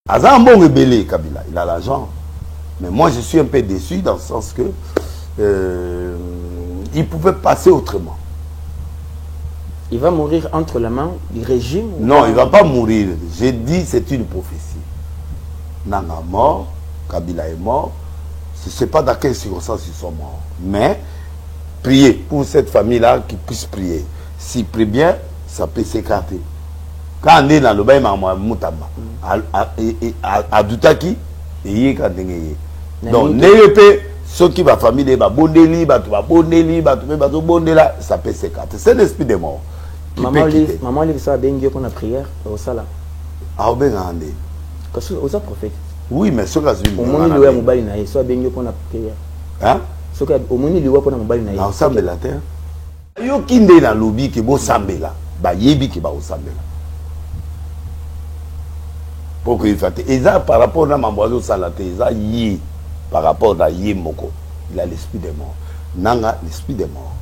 Aza un bon rebelle, Kabila, il a l'argent. Mais moi, je suis un peu déçu dans le sens que il pouvait passer autrement. Il va mourir entre les mains du régime? Non, il ne va pas mourir. J'ai dit c'est une prophétie. Nanga mort, Kabila est mort. Je ne sais pas dans quelles circonstances ils sont morts. Mais priez pour cette famille-là qui puisse prier. S'il prie bien, ça peut s'écarter. Quand on est dans le bain, à Doutaki, il y a donc, ceux qui va famille, ça peut s'écarter. C'est l'esprit des morts. Maman, il ça bien Dieu qu'on a prière au sala. Ah, ben, parce que aux prophètes. Oui, mais ce cas au monde il y a mobile na so bien Dieu qu'on a prière. Hein? Ce que au monde il y a qu'on a mobile na. Ensemble la terre. Yo kinde na lobi ki bo sambela, ba yebi ki ba osambela. Pour que il fasse et ça par rapport à mambozo salate, ça yi par rapport à yi moko, il a l'esprit des morts. Nanga l'esprit des morts.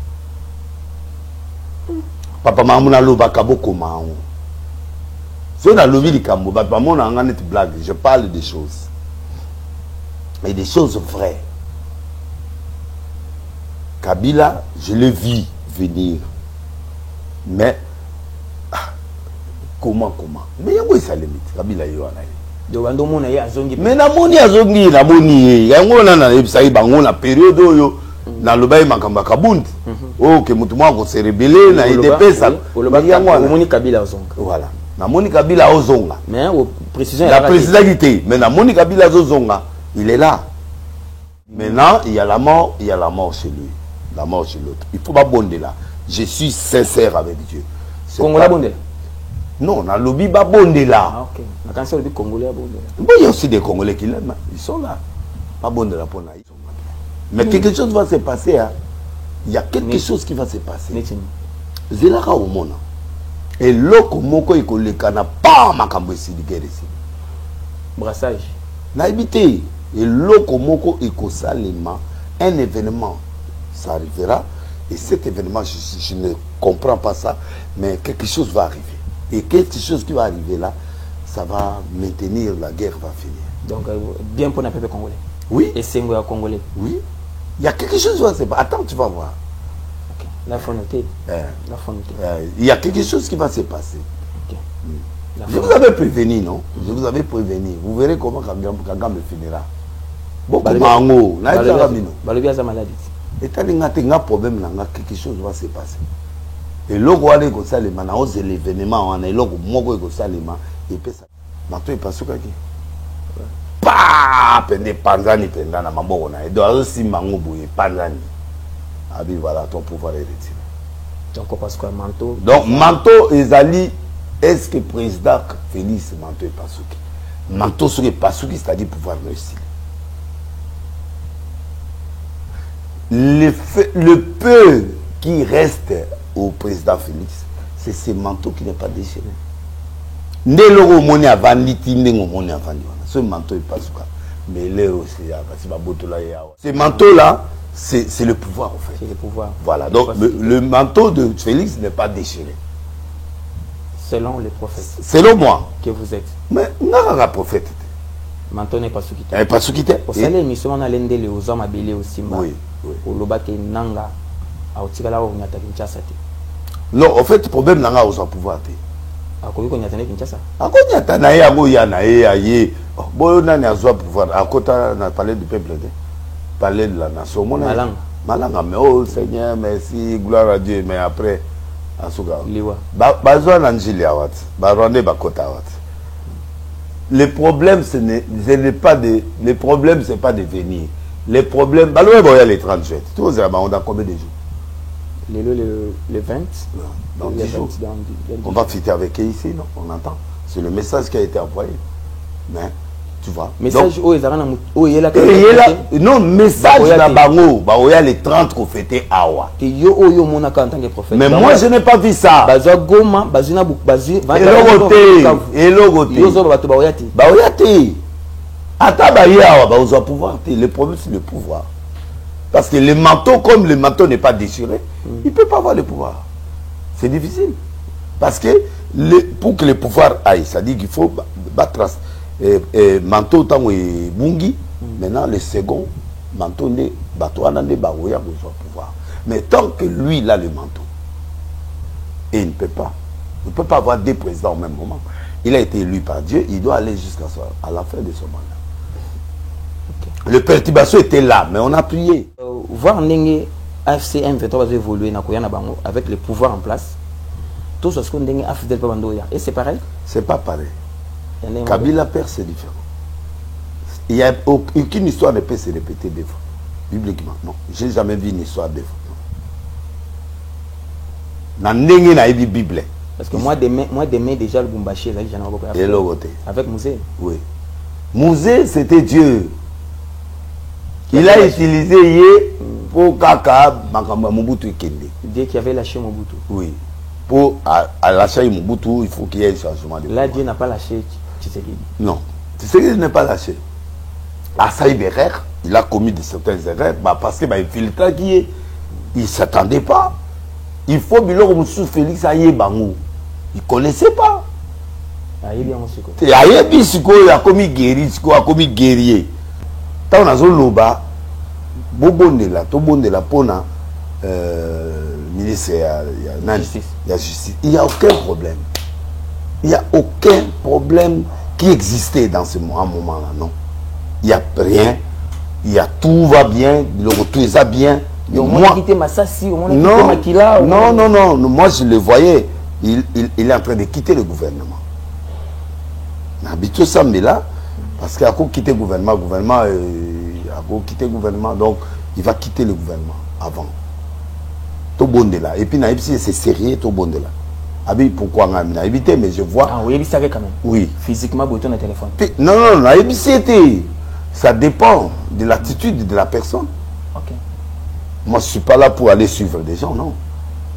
Papa mamuna loba kaboko maou. C'est dans le vie Kambo, papa mon a net blague, je parle des choses. Et des choses vraies. Kabila, je le vis venir. Mais comment mais il y a sa limite. Kabila yo ana. Mais na moni azongi na moni yango na ebisai bango na période oyo na lobai makamba kabundi. Oh que mutu mwa se rebeller na idepesa. Yango moni Kabila ozonga. Voilà. Na moni Kabila ozonga. Mais au précision la présidentité, mais na moni Kabila ozonga, il est là. Maintenant, il y a la mort chez lui. La mort chez l'autre. Il ne faut pas bonder là. Je suis sincère avec Dieu. Congolais bondé? Non, on a lobby pas bondé là. Ah, ok. Quand c'est le Congolais bondé là. Bon, il y a aussi des Congolais qui l'aiment. Ils sont là. Pas bondé là pour là. Mais quelque chose va se passer. Hein. Il y a quelque chose qui va se passer. Zelaka au monde. Et l'autre, moko ikoleka na pas ma kambosi de guerre ici. Brassage. Na habité. Et l'autre, moko ikosalema un événement. Ça arrivera. Et cet événement, je ne comprends pas ça, mais quelque chose va arriver. Et quelque chose qui va arriver là, ça va maintenir, la guerre va finir. Donc, bien pour le peuple congolais. Oui. Et c'est un Congolais. Oui. Il y a quelque chose qui va se passer. Attends, tu vas voir. Ok. La faut noter. La faut noter. Il y a quelque chose qui va se passer. Ok. Je vous avais prévenu, non? Je vous avais prévenu. Vous verrez comment Kagame finira. Bon, Mango, là, il y a une maladie. Et tu as un problème, quelque chose va se passer. Et là, on a l'événement, on a l'événement, et puis ça. Maintenant, il passe quoi? Pas pende panzani pendana mambo na. Et donc, si mango bouye panzani. Ah bien, voilà, ton pouvoir est retiré. Donc, parce que Manto. Donc, Manto Ezali, est-ce que le président Félix Manto est Pasuki? Manto serait Pasuki, c'est-à-dire pouvoir réussir. Le peu qui reste au président Félix, c'est ce manteau qui n'est pas déchiré. Ce manteau est pas sous. Mais ce manteau-là, c'est le pouvoir en fait. C'est le pouvoir. Voilà. Donc le manteau de Félix n'est pas déchiré. Selon les prophètes. Selon moi. Que vous êtes. Mais non, la prophète. Manteau n'est pas sous qui. Elle n'est pas sous qui. Pour ça, l'émission, on a l'endé aux hommes habillés aussi. Oui. Nanga non, en fait, le problème n'est pas au pouvoir. À quoi qu'on y a Kinshasa? À quoi on y a naïa goya naïa bon on a un pouvoir. À côté on a parlé du peuple, parler de la nation. Malanga, mais oh Seigneur, merci, gloire à Dieu. Mais après, à ce gars, bazoa n'angilia wat, barande bakota wat. Le problème ce n'est pas de, le problème c'est pas de venir. Les problèmes, bah, il y a les 30 juin. On a combien de jours? Le 20. Dans 10 jours. On va fêter avec eux ici, non? On entend. C'est le message qui a été envoyé. Mais, tu vois. Message où il y a la non, message là bango, bah il y a les 30 qu'on fêtait à Awa. Mais moi je n'ai pas vu ça. Le problème c'est le pouvoir. Parce que le manteau, comme le manteau n'est pas déchiré, il ne peut pas avoir le pouvoir. C'est difficile. Parce que pour que le pouvoir aille, ça dit qu'il faut battre. et manteau tango et bungi. Maintenant le second manteau ne batoana ne baoya besoin pouvoir. Mais tant que lui il a le manteau, et il ne peut pas. Il ne peut pas avoir deux présidents au même moment. Il a été élu par Dieu, il doit aller jusqu'à la fin de son mandat. Okay. Le perturbation était là, mais on a prié. Voir Ndenge AFC M23 va évoluer avec les pouvoirs en place. Tout ce qu'on Ndenge AFC et c'est pareil? C'est pas pareil. Kabila père, c'est différent. Il n'y a aucune histoire ne peut se répéter deux fois. Bibliquement, non. Je n'ai jamais vu une histoire deux fois. Bible. Parce que moi demain déjà le Bumbashi avec Mouzé. Oui. Mouzé c'était Dieu. Il a utilisé pour Kaka Mobutu Kende. Dieu qui avait lâché Mobutu. Oui. Pour lâcher Mobutu, il faut qu'il y ait un changement de là, Dieu n'a pas lâché Tshisekedi. Non. Tshisekedi n'est pas lâché. Assaï Berer, il a commis de certaines erreurs parce que infiltré qui il ne s'attendait pas. Il faut que Félix aille bango. Il ne connaissait pas. Il a commis guéri, il a commis guerrier. Tant on a loba, bobondela, tobondela pona ministre de la justice. Il n'y a aucun problème. Il n'y a aucun problème qui existait dans ce moment-là, non. Il n'y a rien. Il y a tout va bien, le retour est bien. Non, moi je le voyais, il est en train de quitter le gouvernement. Habitué ça, mais là, parce qu'il a quitté le gouvernement, donc il va quitter le gouvernement avant. Tout bon de là. Et puis, c'est sérieux, tout bon de là. Pourquoi on a évité, mais je vois. Ah oui, ça quand même. Oui. Physiquement, bouton de téléphone. Non, ça dépend de l'attitude de la personne. Ok. Moi, je ne suis pas là pour aller suivre des gens, non.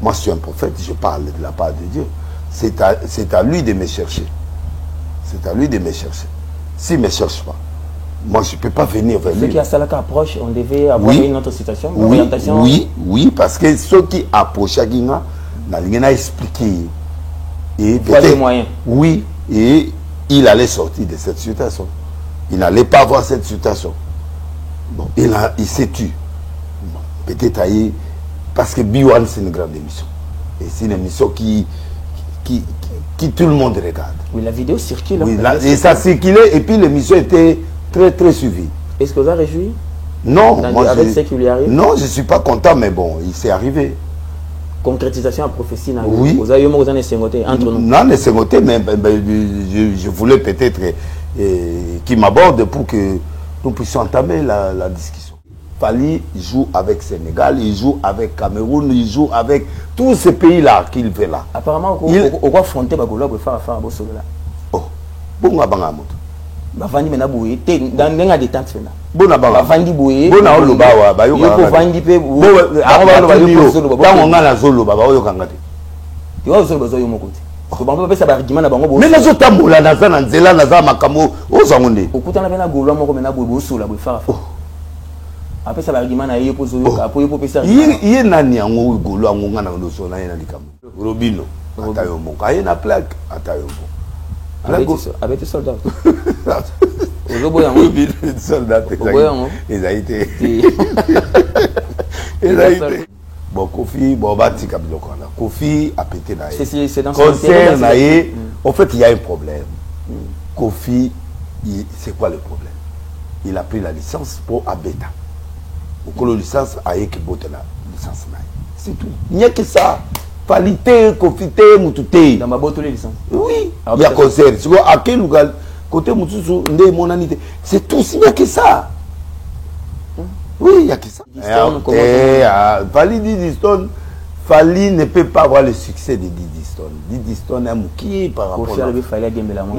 Moi, je suis un prophète, je parle de la part de Dieu. C'est à lui de me chercher. C'est à lui de me chercher. S'il ne me cherche pas, moi, je ne peux pas venir vers lui. Ceux qui a ça approche, on devait avoir une autre situation, une orientation. Oui, parce que ceux qui approchent à Guinga, on a expliqué. Et les moyens. Oui, et il allait sortir de cette situation. Il n'allait pas avoir cette situation. Bon, il s'est tué. Bon, peut-être parce que Biwan, c'est une grande émission. Et c'est une émission qui tout le monde regarde. Oui, la vidéo circule. Oui, et ça circulait, et puis l'émission était très, très suivie. Est-ce que vous avez réjoui? Non, avec ce qui lui arrive? Non, je ne suis pas content, mais bon, il s'est arrivé. Concrétisation à prophétie. Oui. Vous avez eu entre nous. Non, mais je voulais peut-être qu'il m'aborde pour que nous puissions entamer la discussion. Fali joue avec Sénégal, il joue avec Cameroun, il joue avec tous ces pays-là qu'il fait là. Apparemment, on va affronter Bagola pour faire un beau solo là. Oh, bon, on va Bavandi mena boué, dans les détente là. Bon, Bavandi boué. Bon, on va ba yo Bavandi pe. On va on a la zolo baba yo kangate. Tu vois zolo bazo yo mokoti. Ko bango pesa ba argument na bango bo. Mais nazo tambola na za na nzela na za makamo ozangonde. Okuta na bena golo moko mena boué bo solo bo fara fa. Après ça ba argument na yo pozo yo apo yo pesa. Yé nani yango golo yango ngana ndo so na yena likamo. Robino. Atayo moko. Ayena plaque atayo moko. Avec des soldats. Soldats, ils ont été. Bon, Kofi, bon, Kofi a pété là. C'est dans concert, en fait, il y a un problème. Kofi, c'est quoi le problème? Il a pris la licence pour Abeta. Pour que la licence aille que botte la licence. C'est tout. Il n'y a que ça. Qualité, confité, moutouté. Dans ma boîte les licences. Oui. Il y a concert. À quel lugar, côté moutoutou, mon anité. C'est tout. Il n'y a que ça. Oui, il n'y a que ça. Fali Didiston, Fali ne peut pas avoir le succès de Didiston. Didiston est mouki par rapport à. Il fallait gagner la main.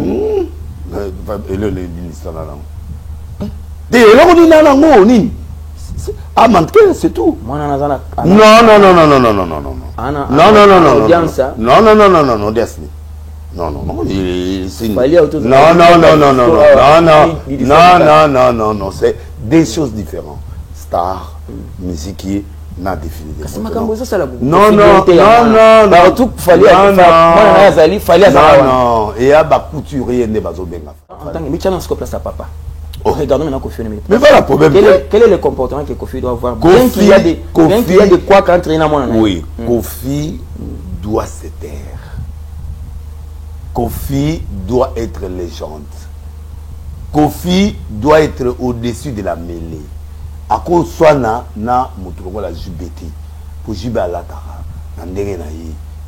Et le Didiston à la main. Et le Didiston à manquer, c'est tout. Non, non, non, non, non, non, non, non, non, non. Non, non, non, non, non, non, non, non, non, non, non, Desni. Non, non, non, non, non, non, non, non, non, non, non, non, non, non, c'est des choses différentes. Star, musique, na défini des motos. Non, et y a des couturiers qui sont bien. En tant que métier, place à papa. Regardons maintenant Kofi. Mais voilà le problème. Quel est le comportement que Kofi doit avoir? Bien qu'il y a de quoi qu'entrer dans mon. Oui, Kofi doit se taire. Kofi doit être légende. Kofi doit être au-dessus de la mêlée. À cause soit na mutuko la jubeti pour jibe ala tara na ndenge na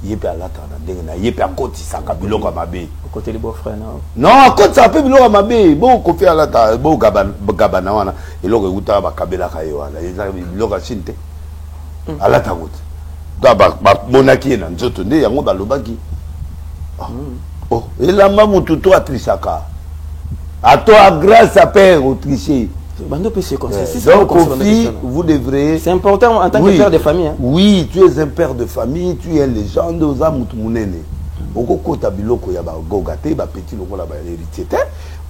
yi pe ala tara na ndenge na yi pe akoti saka biloko mabe côté les beaux-frères non akoti ça pe biloko mabe bon Kofi ala tara bon gabana wana eloko ekuta ba kabela kayo wana eza biloko chinte ala takot da ba monaki na nzoto nde yango balobaki oh elamba mutu to atrisaka ato a grâce à père au tricher. Donc, Kofi, vous devrez... C'est important en tant que père de famille. Hein? Oui, tu es un père de famille, tu es légende aux amoutmounene. Oko tabiloko ya ba gogate ba petit loko la ba héritier.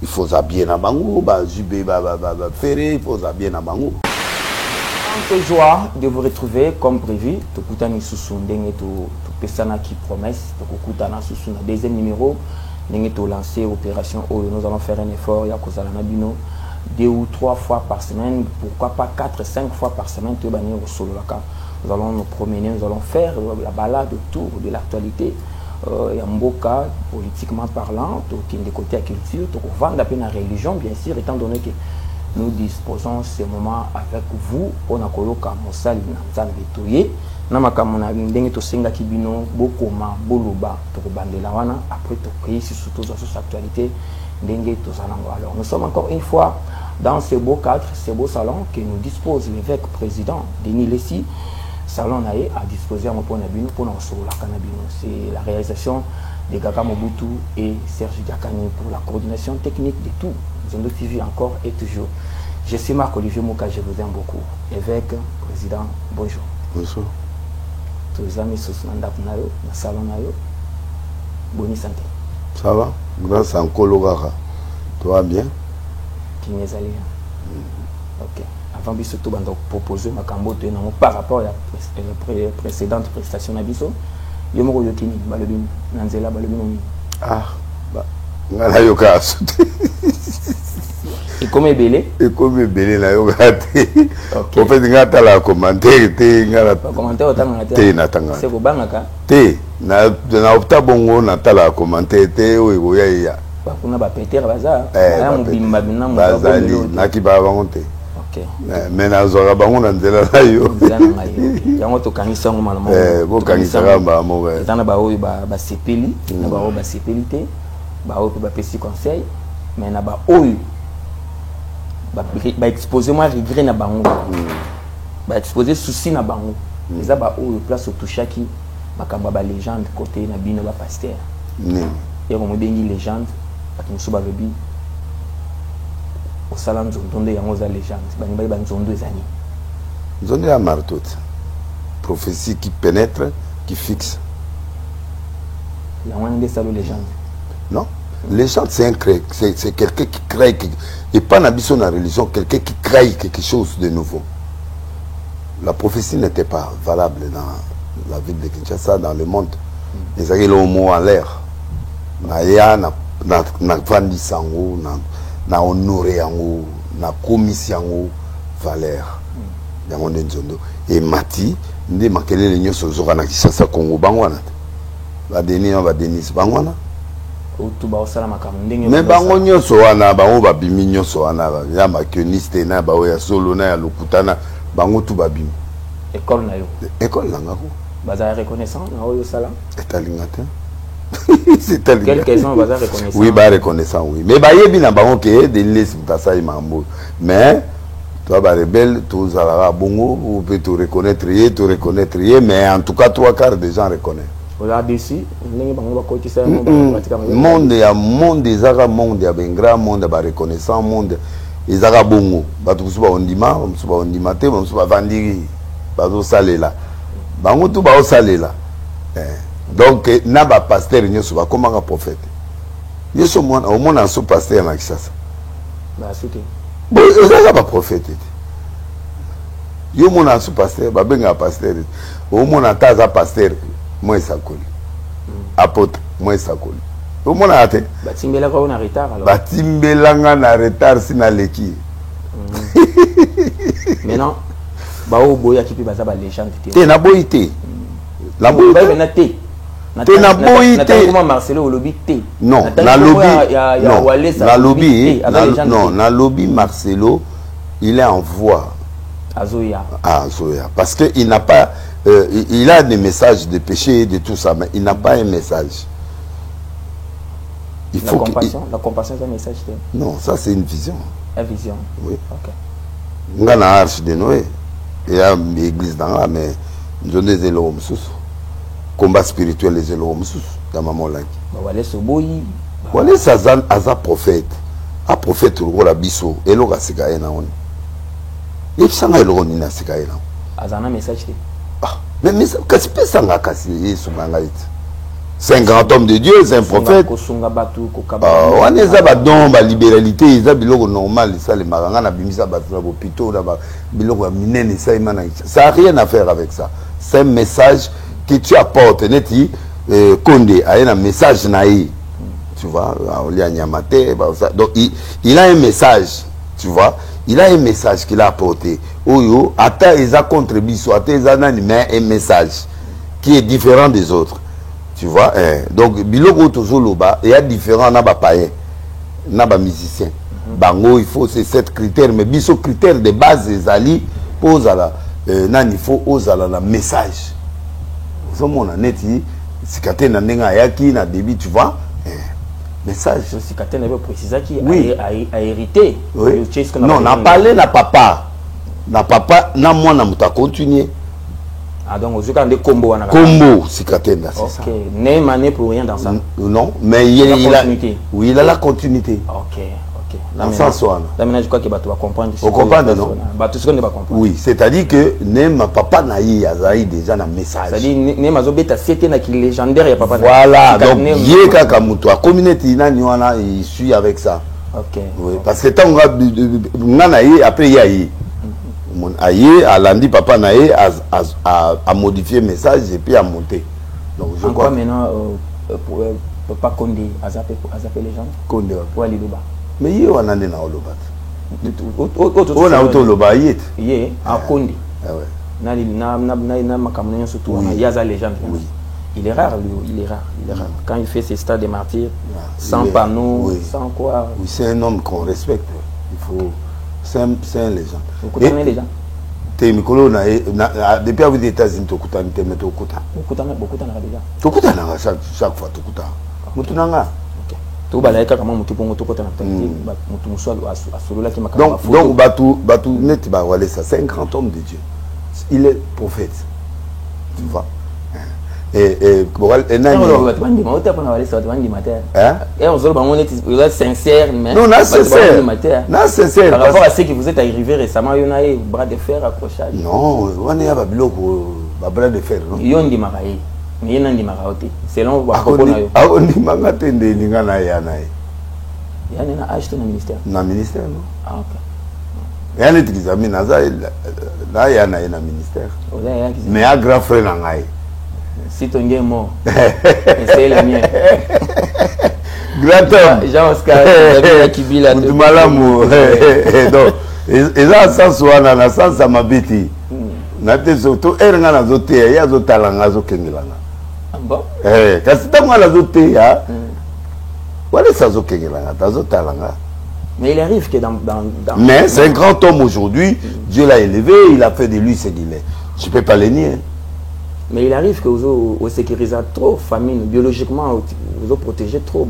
Il faut s'habiller na bango, ba jubé ba ferré, il faut s'habiller na bango. Quelle joie de vous retrouver comme prévu. Tokutani susu ndenge to pesana qui promesse, tokutana susu na deuxième numéro. Nous avons lancé l'opération où nous allons faire un effort. Il y a 2 ou 3 fois par semaine, pourquoi pas 4 ou 5 fois par semaine. Nous allons nous promener, nous allons faire la balade autour de l'actualité. Il y a Mboka, politiquement parlant, qui est de côté de la culture, qui vend la religion, bien sûr, étant donné que nous disposons ce moment avec vous. On a coloca Moussali Nzambetoye. Namakamona ndenge to senga kibino bokoma boloba to bandela wana après to créer surtout sur cette actualité ndenge to salango. Alors nous sommes encore une fois dans ce beau cadre, ce beau salon que nous dispose l'évêque président Denis Lessi. Salon naé à disposer à mon point de vue pour nous sur la canabino. C'est la réalisation de Gaga Mobutu et Serge Diakani pour la coordination technique de tout. Zondo TV encore et toujours. Je suis Marc-Olivier Mouka, je vous aime beaucoup. Évêque, président, bonjour. Bonjour. Tous les amis sont dans le salon. Bonne santé. Ça va? Grâce à Nkologara. Tu vas bien? Qui m'est allé? Ok. Avant de surtout proposer ma cambote par rapport à la précédente prestation d'Abisso, je me suis dit que Nanzela Balobino. Ah, bah, ngala yoka sauté. Et comme est belé? Et comme est belé, la yoka té. En fait, ngata la commentaire, té ngala. Commentaire autant ngata. Té natanga. C'est pour bangaka. Té na opta bongo nata la commentaire té o ya. Ba kuna ba peter baza. Na mubimba bina mu. Bazali na kiba bangonte. Mais na zora bango na nzela na yo. Nzela na yo. Yango to kanisa ngo malamo. Bo kanisa ba mo. Tana ba oyo ba sepeli, na ba oyo ba sepelité, ba oyo ba pesi conseil, mais na ba oyo ba exposer moi regret na bango. Ba exposer souci na bango. Eza ba oyo place au touchaki makamba ba légende côté na bino ba pasteur. Et on me bengi légende, ba kimso ba lobi. Au salon Nzondo yango za légende bani ba Nzondo ezani Nzondo ya martot prophétie qui pénètre qui fixe la moindre des salons légende non légende c'est un crée c'est quelqu'un qui crée et pas n'habite la religion quelqu'un qui crée quelque chose de nouveau. La prophétie n'était pas valable dans la ville de Kinshasa, dans le monde. Les avaient le mot en l'air na ya na vandi sango na honoré yango na commission yango valeur yango Nzondo et mati ndé makelele nyoso zoka na Kinshasa Congo bangwana ba Denis bangwana otu ba osala makambo ndenge mais bango nyoso wana bango ba bimi nyoso wana ya maquioniste na ba ya solo na ya lokutana bango tu ba bimi école na yo école nanga ko baza reconnaissant na oyo sala etalingate. Quelques-uns vont reconnaissant. Oui, bah reconnaissant, oui. Mais bah il y a bien d'abord que des listes pour ça il mambo. Mais toi bah rebelle, tous à la bongo, vous pouvez te reconnaître, mais en tout cas 3/4 des gens reconnaissent. Voilà d'ici, n'engue bango ba côté ça, monde ya monde des arabes, monde ya bengra, monde ba reconnaissant, monde les arabes bongo. Bah tout ça on dit ma, on se on dit maté, on se va vendre, bah au salé là. Bango tout bah au salé là. Donc naba pasteur nyoso ba comment un prophète nyoso mona au mona so pasteur na Kinshasa ba soute bon ça pas prophète Yo mon a sous pasteur, ba benga pasteur. Au mon a taza pasteur, moi ça colle. Apôtre, moi ça colle. Au mon a até. Batimbela ko na retard alors. Batimbela nga na retard sina leki. Maintenant, ba o boya ki pi baza ba légende té. Té na boyité. La boyité na té. Té na boyité. Comment Marcelo lobby té. Non, na lobby. Non, na lobby. Non, na lobby Marcelo, il est en voie. Azoya. Ah, Azoya. Parce qu'il n'a pas... il a des messages de péché et de tout ça, mais il n'a pas un message. Il faut la compassion, c'est un message. Non, ça c'est une vision. Une vision. Oui. Ok. On a la arche de Noé. Il y a une église dans là, mais nous avons des éloges. Combat spirituel, les éloges. Dans ma molaki. Voilà, ce boy. Voilà, ça a prophète. Un prophète, il a biso. Et l'on a ségaé na on. Il y a un éloge na ségaé na. Azana message. Ah, mais qu'est-ce que ça a cassé? 5 grands hommes de Dieu, c'est un prophète. On est dans la libéralité, ils ont normal, ça les marangans, ça n'a rien à faire avec ça. C'est un message que tu apportes. Condé a un message naïf. Tu vois, donc il a un message, tu vois. Il a un message qu'il a apporté. Oyo, ata ils a contribué, ata ils a un message qui est différent des autres. Tu vois, donc biloko tozoloba il y a différents naba païens naba musiciens bango il faut c'est 7 critères mais biso critères de base des ali pose à la il faut oser la message so mona neti sikate na ndenga yaki na débit tu vois message sikate na préciser qui a hérité non n'a parlé na papa na moi na muta continuer. Ah donc vous avez des combos combo sikatenda c'est ça. OK, n'est pour rien dans ça. Non, mais il a la continuité. OK. Dans ça soit. Là maintenant je crois que tu vas comprendre. Vous comprenez non? Bah tout ce qu'on ne va comprendre. Oui, c'est-à-dire que ma papa naï azaï déjà un message. C'est-à-dire ne mazobeta c'était na qui légendaire ya papa. Voilà, donc yé kaka muto a communauté na nywana il suit avec ça. OK. Oui, parce que tant nga naï après yaï. Aïe, à lundi, papa Naïe a modifié le message et puis a monté. Donc je crois. Maintenant, papa Condé, a zappé les gens. Condé. Pour aller là-bas. Mais il y a un an dans le on a auto le bas. Il y a un Condé. Il est rare, lui. Il est rare. Quand il fait ses stades de martyrs, sans panneaux, sans quoi. Oui, c'est un homme qu'on respecte. Il faut. C'est un légende. Vous connaissez les gens? Depuis aux États-Unis, tu as été mis au Kouta. Tu as chaque fois. Tu as donc c'est un grand homme de Dieu. Il est prophète. Tu vois. Et sincère, mais non, sincère. Par rapport à ce que vous êtes arrivé récemment, il y a un bras de fer accrochage. Non, on est à bras de fer. Il y a un dimaraï, mais il y a un dimaraï. Selon vous, on dit mangaté de l'ingana yanaï. Il y a un âge dans le ministère. Dans le ministère, non? Ah, ok. Il y a un examen, là, il y a un ministère. Mais un grand frère n'a pas. Si ton gars est mort, c'est le mien. Grand homme. Jean-Oscar, Kibila. Tu m'as l'amour. Donc, et là, ça soit dans la sens à ma bêtise. Nate surtout, elle n'a pas zoté, il y a zoté la ngazo kengelanga. Bon. Quand c'est moi la zoté, voilà ça zoté kengelanga, ta zoté la nga. Mais il arrive que dans mais c'est un grand homme aujourd'hui. Dieu l'a élevé, il a fait de lui ce qu'il est. Je ne peux pas le nier. Mais il arrive que vous sécurisez trop famille biologiquement, vous protégez trop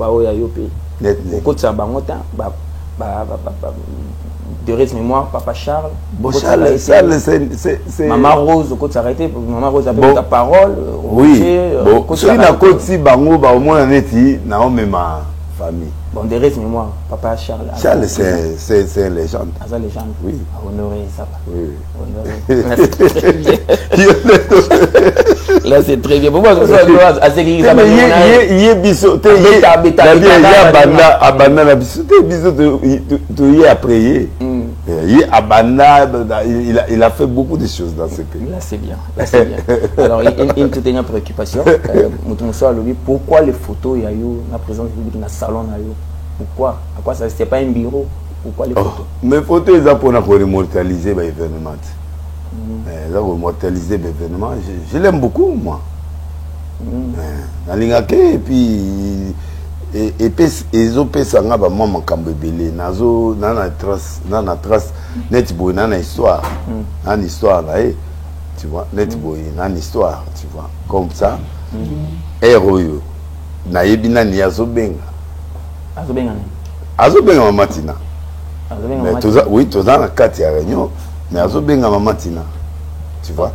de rythme mémoire, papa Charles. Bon, Charles, c'est Maman Rose, au côté s'arrêter, Maman Rose a ta parole. Oui, bon, si na côté bango ba au moins neti na on même ma famille. Bon, de rythme mémoire, papa Charles. Charles c'est une légende. C'est une légende. Oui. Honoré ça. Oui. Honoré. Là c'est très bien. Pourquoi ça à sécuriser ça? Il biso te il y a banda la biso te biso te y après. Il a fait beaucoup de choses dans ce pays. Là, c'est bien. Là, c'est bien. Alors, une toute dernière préoccupation. Pourquoi les photos, il y a eu la présence dans le salon? Pourquoi? À quoi ça? C'était pas un bureau? Pourquoi les photos? Mes photos, ils ont pour immortaliser l'événement. Ils ont immortalisé l'événement. Je l'aime beaucoup, moi. Et puis, ils ont fait ça, moi, mon cambébélé. Nazo, nana trace, netboy, nana histoire. Nana histoire, là, tu vois, netboy, nana histoire, tu vois. Comme ça. Héros, naïbina ni azobenga. Azobenga mamatina. Oui, tout ça, il y a réunion. Mais azobenga mamatina. Tu vois?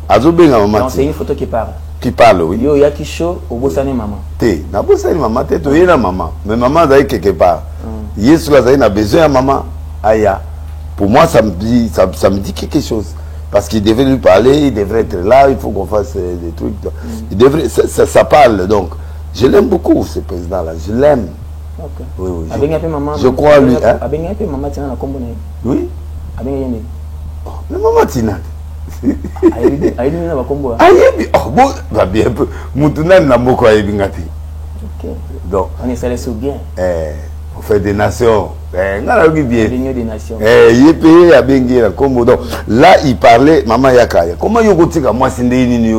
Azobenga mamatina. C'est une photo qui parle. Qui parle, oui. Yo, yaki show, au bossane maman. Té, na bossane maman, té, tu es la maman. Mais maman, d'ailleurs, quelque part. Yes, là, ça, il a besoin de maman. Aya. Pour moi, ça me dit quelque chose. Parce qu'il devait lui parler, il devrait être là, il faut qu'on fasse des trucs. Il devrait, ça parle, donc. Je l'aime beaucoup, ce président-là. Je l'aime. Ok. Oui, oui. Je crois lui. Hein? Maman, tu as oui. Mais maman, tu as. Bien peu. Moutunan n'a pas quoi donc on est salé sous bien. On fait des nations. L'union des nations. Il payé à Bengué comme donc là il parlait maman Yakaya. Comment il y a moi c'est ni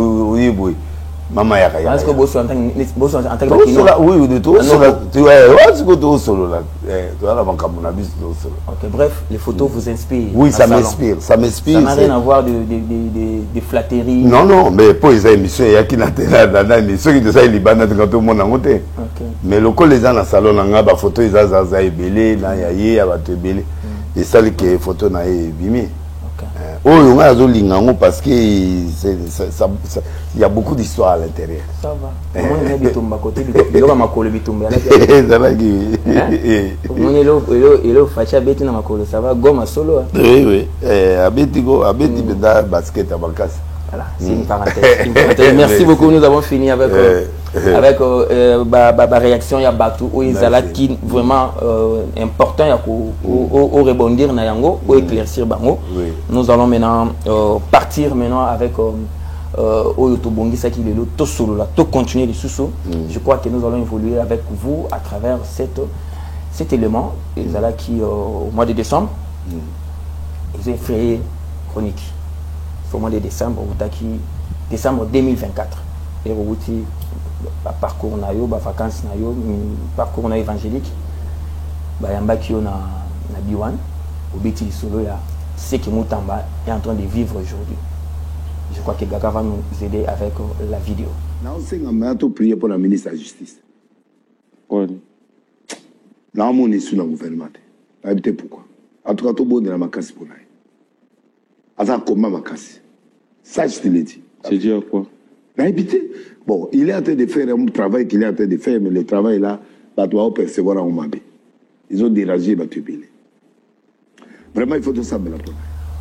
maman Yakaya. Est-ce que vous en tant que oui de tout tu vois solo là. Tu vois la banque mon habit solo. OK, bref, les photos vous inspirent. Oui, ça m'inspire, ça m'inspire. Ça n'a rien à voir de flatterie. Non, mais pour les émissions, il y a qui n'a pas émission qui de ça il libana quand tout le monde en côté. Mais le col les gens dans salon nga ba photo ils a belé na yaye ya ba te belé. Et ça les photos na bimi. Oh, on a zolingango parce que il y a beaucoup d'histoires à l'intérieur. Ça va. Comment on est bitumba côté il va makolo bitumba là. Ça va qui. On est là facha beti na makolo ça va goma solo. Oui. Abeti beda basket à Bancas. Voilà, c'est une parenthèse. Merci beaucoup, nous avons fini avec la réaction ya Batou ou Izala qui vraiment important ya au rebondir na yango ou éclaircir bango. Nous allons maintenant partir maintenant avec Oyotobongi Saki Lelo to solo là, to continuer les sous. Je crois que nous allons évoluer avec vous à travers cet élément Izala qui au mois de décembre ils ont fait chronique. Au mois de décembre, décembre 2024. Et vous parcours nayo, vacances nayo, parcours na évangélique. Yamba qui on a Biwan, au Béti Solo là, c'est que Moutamba est en train de vivre aujourd'hui. Je crois que Gaga va nous aider avec la vidéo. On a prié pour la ministre de la Justice. Oui. Là, on est sous le gouvernement. Pourquoi? En tout cas, tout le monde est dans ma casse pour là. Attends, comment ma casse? Ça, je te l'ai dit. C'est dit à quoi? Bon, il est en train de faire un travail qu'il est en train de faire, mais le travail là, bah, doit percevoir en Mabé. Ils ont dérangé, bah, tu es vraiment, il faut tout ça.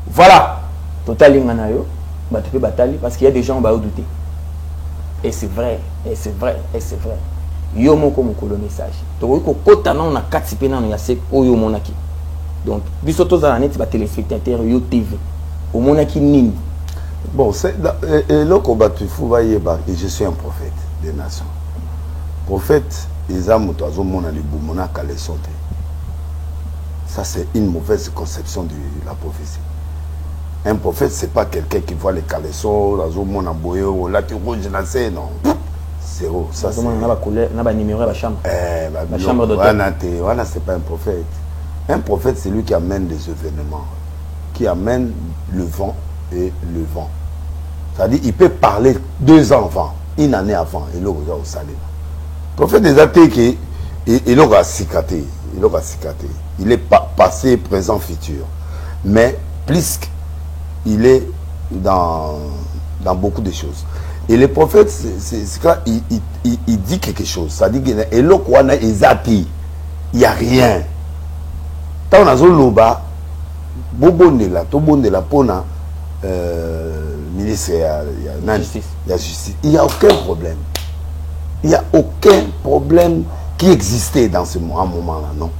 Voilà. Total Inganayo, bah, tu peux batailler parce qu'il y a des gens qui vont douter. Et c'est vrai, et c'est vrai, et c'est vrai. Yo mon comme le message. Donc, quand on a 4 pénans, il y a ce yo monaki. Donc, bisoto za net ba téléspectateur yo TV. Au monaki nini. Bon, c'est le combat tu fous et je suis un prophète des nations. Prophète, les âmes au monde les boumona calé santé. Ça c'est une mauvaise conception de la prophétie. Un prophète c'est pas quelqu'un qui voit les caleçons, au monde en boyo, là tu rouge non. Zéro, ça c'est numéro la chambre. La chambre d'hôtel. Voilà, c'est pas un prophète. Un prophète c'est lui qui amène des événements, qui amène le vent et le vent. C'est-à-dire, il peut parler 2 ans avant, une année avant, et l'autre au salé. Le prophète des athées, il aura cicaté. Il est passé, présent, futur. Mais plus qu'il est dans beaucoup de choses. Et le prophète, c'est quand il dit quelque chose. Ça dit qu'il y a il n'y a rien. Tant on a loba, pona ministre de la justice. Il n'y a aucun problème. Il n'y a aucun problème qui existait dans ce moment-là, non.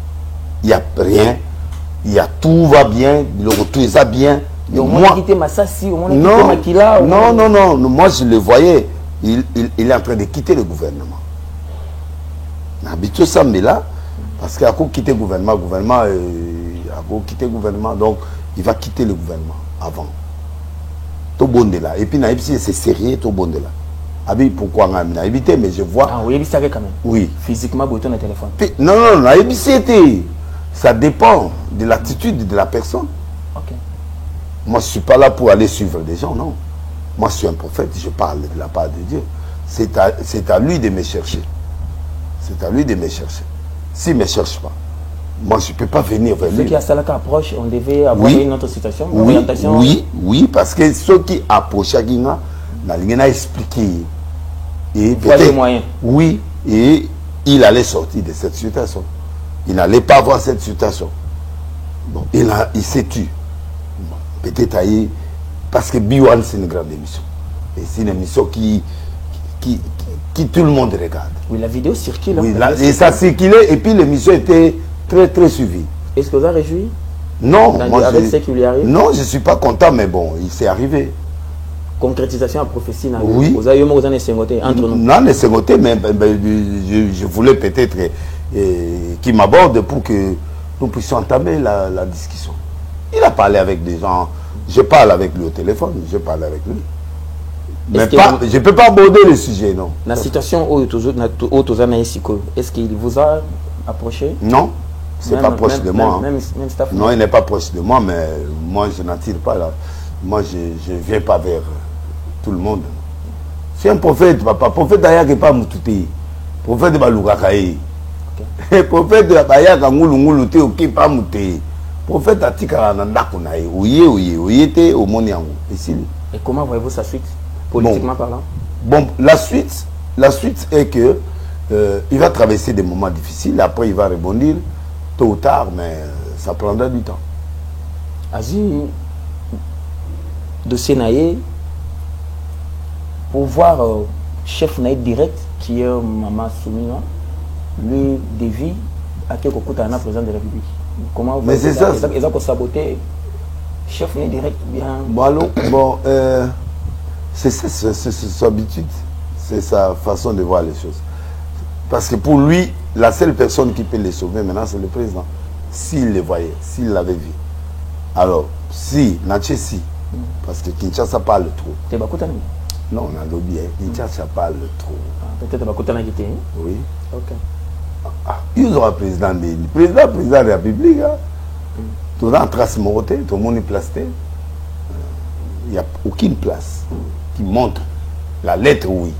Il n'y a rien. il y a tout va bien, le retour ça bien. Moi, non, moi je le voyais, il est en train de quitter le gouvernement. Habitué ça, mais là, parce qu'il a quitté le gouvernement, quitter le gouvernement, donc il va quitter le gouvernement avant. Tout bon de là. Et puis, c'est sérieux, tout bon de là. Abi, pourquoi on a évité, mais je vois. Ah oui, il savait quand même. Oui. Physiquement, bouton de téléphone. Non, ça dépend de l'attitude de la personne. Ok. Moi, je ne suis pas là pour aller suivre des gens, non. Moi, je suis un prophète, je parle de la part de Dieu. C'est à lui de me chercher. C'est à lui de me chercher. S'il ne me cherche pas, moi, je ne peux pas venir vers lui. Ceux qui a ça approche, on devait avoir une autre situation, une orientation. Oui, parce que ceux qui approchent à Guinga, on a expliqué. Et moyens. Oui, et il allait sortir de cette situation. Il n'allait pas voir cette situation. Bon, il s'est tué. Bon, peut-être parce que Biwan, c'est une grande émission. Et c'est une émission qui tout le monde regarde. Oui, la vidéo circule. Oui, et ça circulait, et puis l'émission était très, très suivie. Est-ce que vous avez réjoui? Non, avec ce qui lui arrive? Non, je ne suis pas content, mais bon, il s'est arrivé. Concrétisation à prophétie. Oui. Vous avez entre nous. Non, les sengotés, mais je voulais peut-être qu'il m'aborde pour que nous puissions entamer la discussion. Il a parlé avec des gens. Je parle avec lui au téléphone, je parle avec lui. Mais je ne peux pas aborder le sujet, non. La situation est-ce qu'il vous a approché? Non, c'est pas proche de moi. Même staff, non, il n'est pas proche de moi, mais moi je n'attire pas là. Moi je ne viens pas vers tout le monde. C'est un prophète, papa. Prophète d'ailleurs qui n'est pas Moutouté. Prophète de Baloukaï. Prophète de Bayaka Ngoulou qui n'est pas Mouté. Prophète Atika Nandakunaï. Oui, était au Moniango. Et comment voyez-vous sa suite, politiquement parlant? Bon, la suite est que il va traverser des moments difficiles. Après, il va rebondir tôt ou tard, mais ça prendra du temps. Azi, de Sénaïe, pour voir chef naïf direct, qui est Maman Soumina, le dévie à quel coup un président de la République. Comment vous mais c'est ça. Ils ont saboté chef naïf direct bien. Bon, c'est son habitude, c'est sa façon de voir les choses. Parce que pour lui, la seule personne qui peut les sauver maintenant, c'est le président. S'il les voyait, s'il l'avait vu. Alors, si, Natchez, parce que Kinshasa parle trop. Tu es Bakutana? Non, on a lobby, Kinshasa parle trop. Peut-être Bakutana qui était. Oui. Ok. Ils ont un président de la République. Tout le monde trace moroté, tout le monde est placé. Il n'y a aucune place qui montre la lettre, oui.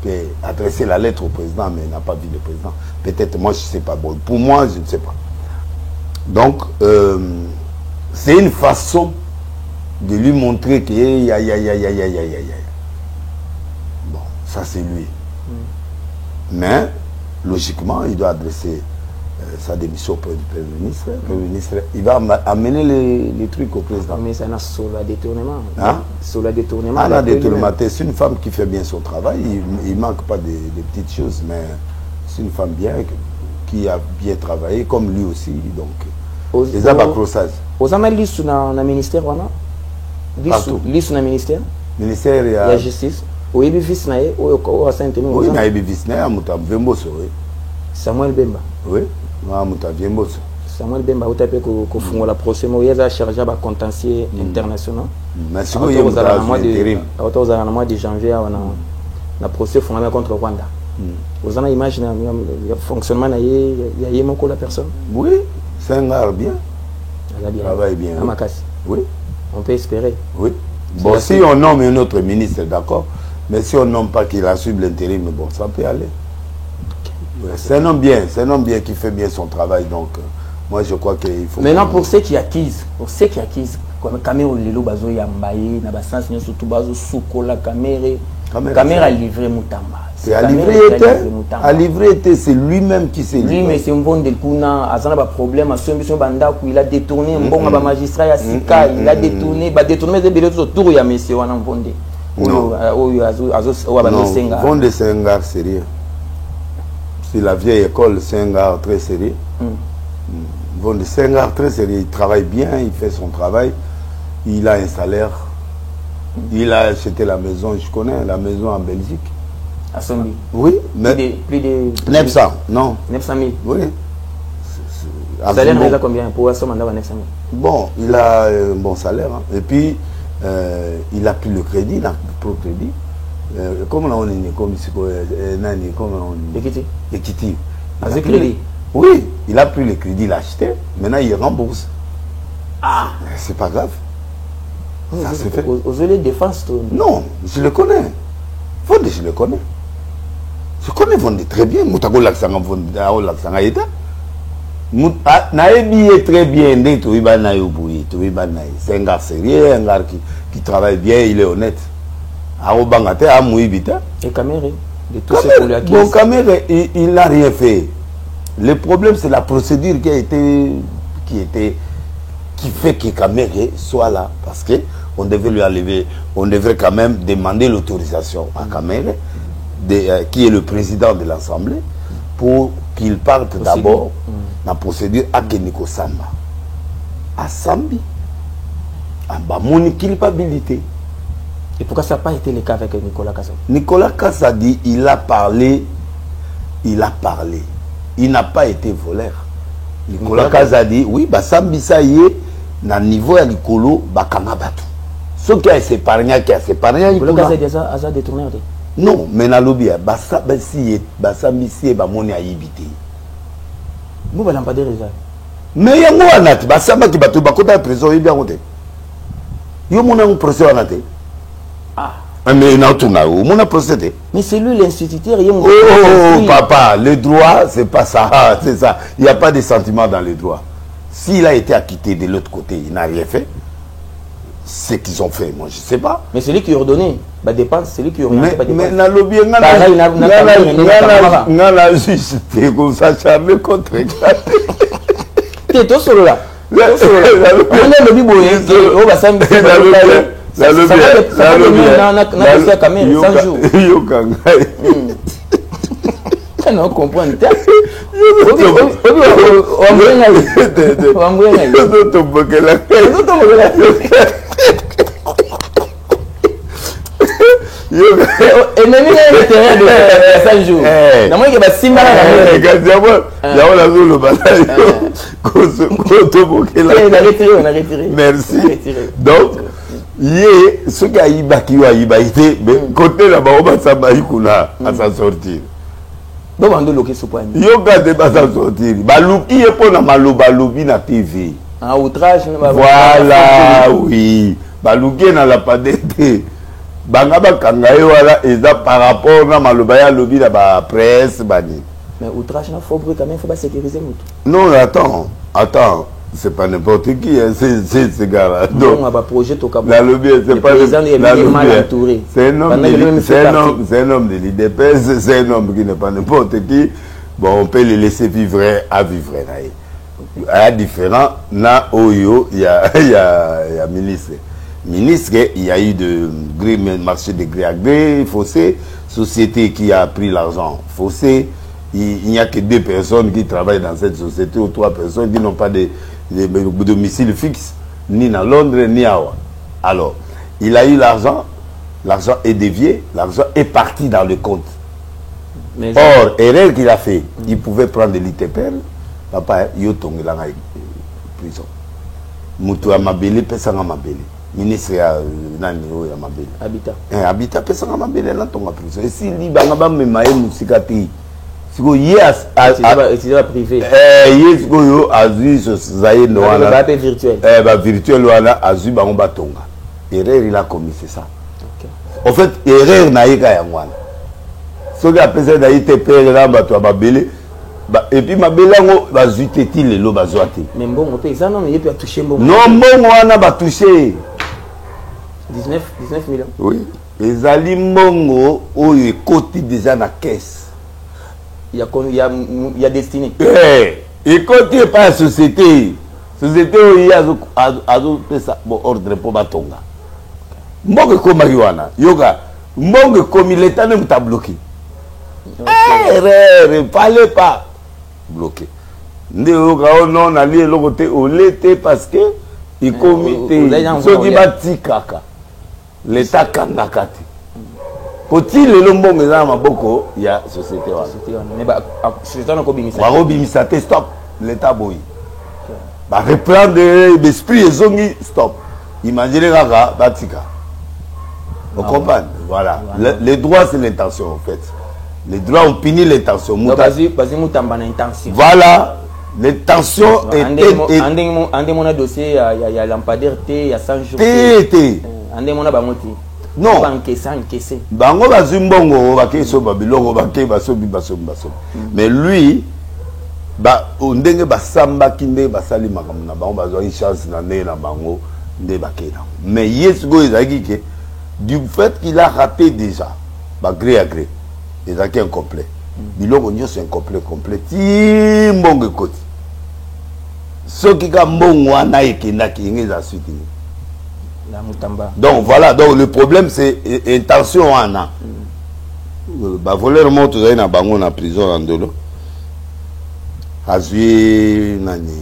Il peut adresser la lettre au président, mais il n'a pas vu le président. Peut-être, moi, je ne sais pas. Bon, pour moi, je ne sais pas. Donc, c'est une façon de lui montrer que bon, ça c'est lui. Mais, logiquement, il doit adresser sa démission auprès du Premier ministre. Le Premier ministre, il va amener les trucs au président. Mais c'est un solo détournement. Hein? Solo détournement. C'est une femme qui fait bien son travail. Il ne manque pas des petites choses, mais c'est une femme bien, qui a bien travaillé, comme lui aussi. Donc, les abacrossage. Aux analyses dans le ministère, partout. Liste dans le ministère. Ministère, il y a la justice. Oui, il y a vice naé, au Saint-Denis. Oui, il y a vice naé, oui. Samuel Bemba. Oui, Samuel Bemba, vous avez fait la procès, il y a chargé à contentieux international. Merci beaucoup. Au mois de janvier, on a le procès fondamental contre Rwanda. Vous avez imaginé le fonctionnement, il y a la personne? Oui, c'est un art bien. Il travaille bien. Oui. On peut espérer. Oui. Bon, si on nomme un autre ministre, d'accord. Mais si on nomme pas qu'il assume l'intérim, bon, ça peut aller. C'est un homme bien, qui fait bien son travail. Donc, moi, je crois qu'il faut... Maintenant, pour ceux qui acquisent, comme caméra Lelo Bazo Yambaye, Nabasans, surtout Bazo Souko, la caméra a livré Moutamba. A livré, c'est lui-même qui s'est livré. Lui, mais c'est un bon découna, il a un problème, il a détourné, un bon magistrat, il a détourné, mais autour il y a monsieur, on a un bon dé. Vonde, c'est un gars sérieux. C'est la vieille école, c'est un gars très sérieux. Von de Senghar, très sérieux, il travaille bien, il fait son travail, il a un salaire, il a acheté la maison, je connais la maison en Belgique. À Sombi. Oui, mais plus de 900, non. 900 000. Oui. Salaire, il a combien pour Assom 900 000? Bon, il a un bon salaire. Hein. Et puis, il a pris le crédit, il a pris le crédit. Comment on est comme Ekiti. Avec crédit? Oui, il a pris le crédit, il a acheté. Maintenant, il rembourse. Ah, c'est pas grave. Ça se fait. Aux yeux de défense, non, je le connais. Vonde, je le connais. Je connais Vonde très bien. Moutago Laksanga Vonde, Laksanga Eta. Naebi est très bien. C'est un gars sérieux, un gars qui travaille bien, il est honnête. Et Kamere, de tout ce qu'on lui a acquis. Bon, Kamere, il n'a rien fait. Le problème, c'est la procédure qui fait que Kamere soit là. Parce que on devait lui enlever, on devrait quand même demander l'autorisation à Kamere, qui est le président de l'Assemblée, pour qu'il parte d'abord dans la procédure à Keniko Samba. À Sambi, à Bamoni culpabilité. Et pourquoi ça n'a pas été le cas avec Nicolas Kassa? Nicolas Kassa dit il a parlé. Il n'a pas été voleur. Nicolas Kassa dit oui, Sambi ça y est, na niveau ya Nicolo, Bakanga Batu. Ce qui a séparé, Nicolas Kassa déjà a détourné. Non, mais na lobby, Sambi si est Bamoni a yibité. Vous n'avez pas de raison. Mais il y a un nat, Samba qui battu, Bakota prison, il y a bien monté. Il y a un procès en athée. Ah. Mais il y a procédé. Mais c'est lui l'instituteur. Oh, papa, le droit, c'est pas ça. C'est ça. Il n'y a pas de sentiment dans le droit. S'il a été acquitté de l'autre côté, il n'a rien fait. Ce qu'ils ont fait, moi, je ne sais pas. Mais c'est lui qui a ordonné. Bah, dépense, c'est lui qui a ordonné. Mais dans le bien, on a juste comme ça, jamais contre. Tu es tout solo là. On a le lobby boyé. On va s'en faire. Ça va caméra 100 jours. Non, comprends. Merci. Donc, ce qui a été, mais côté là-bas, on va s'en sortir. Yoga de pas s'en sortir. Balouki est pour la malobalobi na TV. Un outrage. Voilà, oui. Balouki n'a la pas d'été. Bangaba kangaye wala eza par rapport na malobaya lobi na ba presse bani. Mais outrage na faut quand même faut pas sécuriser tout. Non, attends. C'est pas n'importe qui, hein. C'est ce gars-là. Donc, on va projet au Cap. La lobby, c'est pas le mal entouré. C'est un homme de l'IDPS, c'est un homme qui n'est pas n'importe qui. Bon, on peut le laisser vivre à vivre. À différent, na Oyo, il y a ministre. Ministre, il y a eu de marché de gré à gré, fossé, société qui a pris l'argent, fossé. Il n'y a que 2 personnes qui travaillent dans cette société ou 3 personnes qui n'ont pas de domicile fixe, ni dans Londres, ni à Oua. Alors, il a eu l'argent est dévié, l'argent est parti dans le compte. Mais or, erreur qu'il a fait, il pouvait prendre l'ITPL, papa, il a tombé dans la prison. Moutou a mabélé, personne a mabélé. Ministre ya mabélé. Habitat, personne a mabélé, là, tombe en prison. Et si il a mabélé, il privé. Virtuel erreur il a commis, c'est ça. En fait, erreur naïka yangwana. Ce qui a pesé d'ITP là bato babélé. Et puis mabélé ngo bazuteti lelo bazwate. Mais bon, on peut ça non, il peut toucher bon. Non, bon wana ba toucher 19 millions. Oui. Les ali mbongo oyo ekoti déjà na caisse. Il y a destiné. Et quand tu n'es pas la société, où il y a bon ordre pour Batonga. Mbonge comme Marijuana, yoga, mbonge comme l'État ne t'a bloqué. Il ne fallait pas bloquer. non ali le côté au l'été parce que il comité ceux qui bâti kaka l'état kandakati faut-il le lombo ngeza maboko ya société wa mais ba société na ko bimisa ba bimisa te stop l'état boy ba reprendre l'esprit ezongi stop imaginez kaka batika vous comprenez voilà les droits c'est l'intention en fait les droits ont puni l'intention vas-y mutamba na intention voilà l'intention était ande mon dossier il y a lampadaire T il y a 100 jours T ande mon bamoti non encaissé bango bazimbongo bakeso babiloko bake basobi mais lui ba ndenge basamba kinde basali makambo na bango bazwa chance na ndenge na bango nde bakena mais yesugo ezaki ke du fait qu'il a raté déjà ba gré à gré ezaki incomplet biloko nyonso incomplet complet ti mbongo ekoti soki ka mbongo wana ekendaki ngeza suite la mutamba. Donc voilà, donc le problème c'est intention wana. Bah voler monte na bango na prison en dolo. Azui nani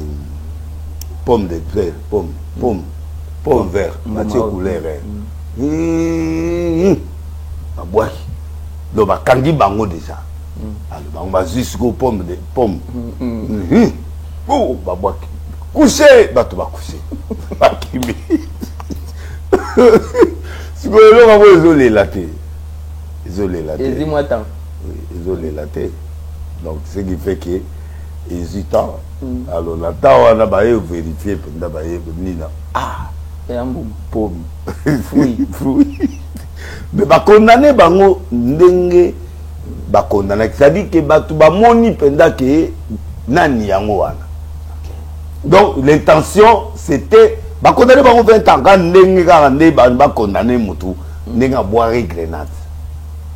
pomme de terre, pomme vert, matière couleur. Bah donc ba kangi bango déjà. Alors bango ba jusqu'au pomme. Oh bah bois. Coucher, bah tu vas coucher. Ba kimi. Isolé la tête. Dis-moi tant. Isolé la tête. Donc ce qui fait que hésitant. Alors la tawa na ba vérifier pendant ba nina. Ah, c'est un bon pomme. Fruit. Mais ba condamner bango ndenge ba condamner, c'est-à-dire que ba tu ba moni pendant que nani yango wana. Donc l'intention c'était ba condamné bango 20 ans quand ndenge ka ndé ba condamné mutu ndenge boire grenade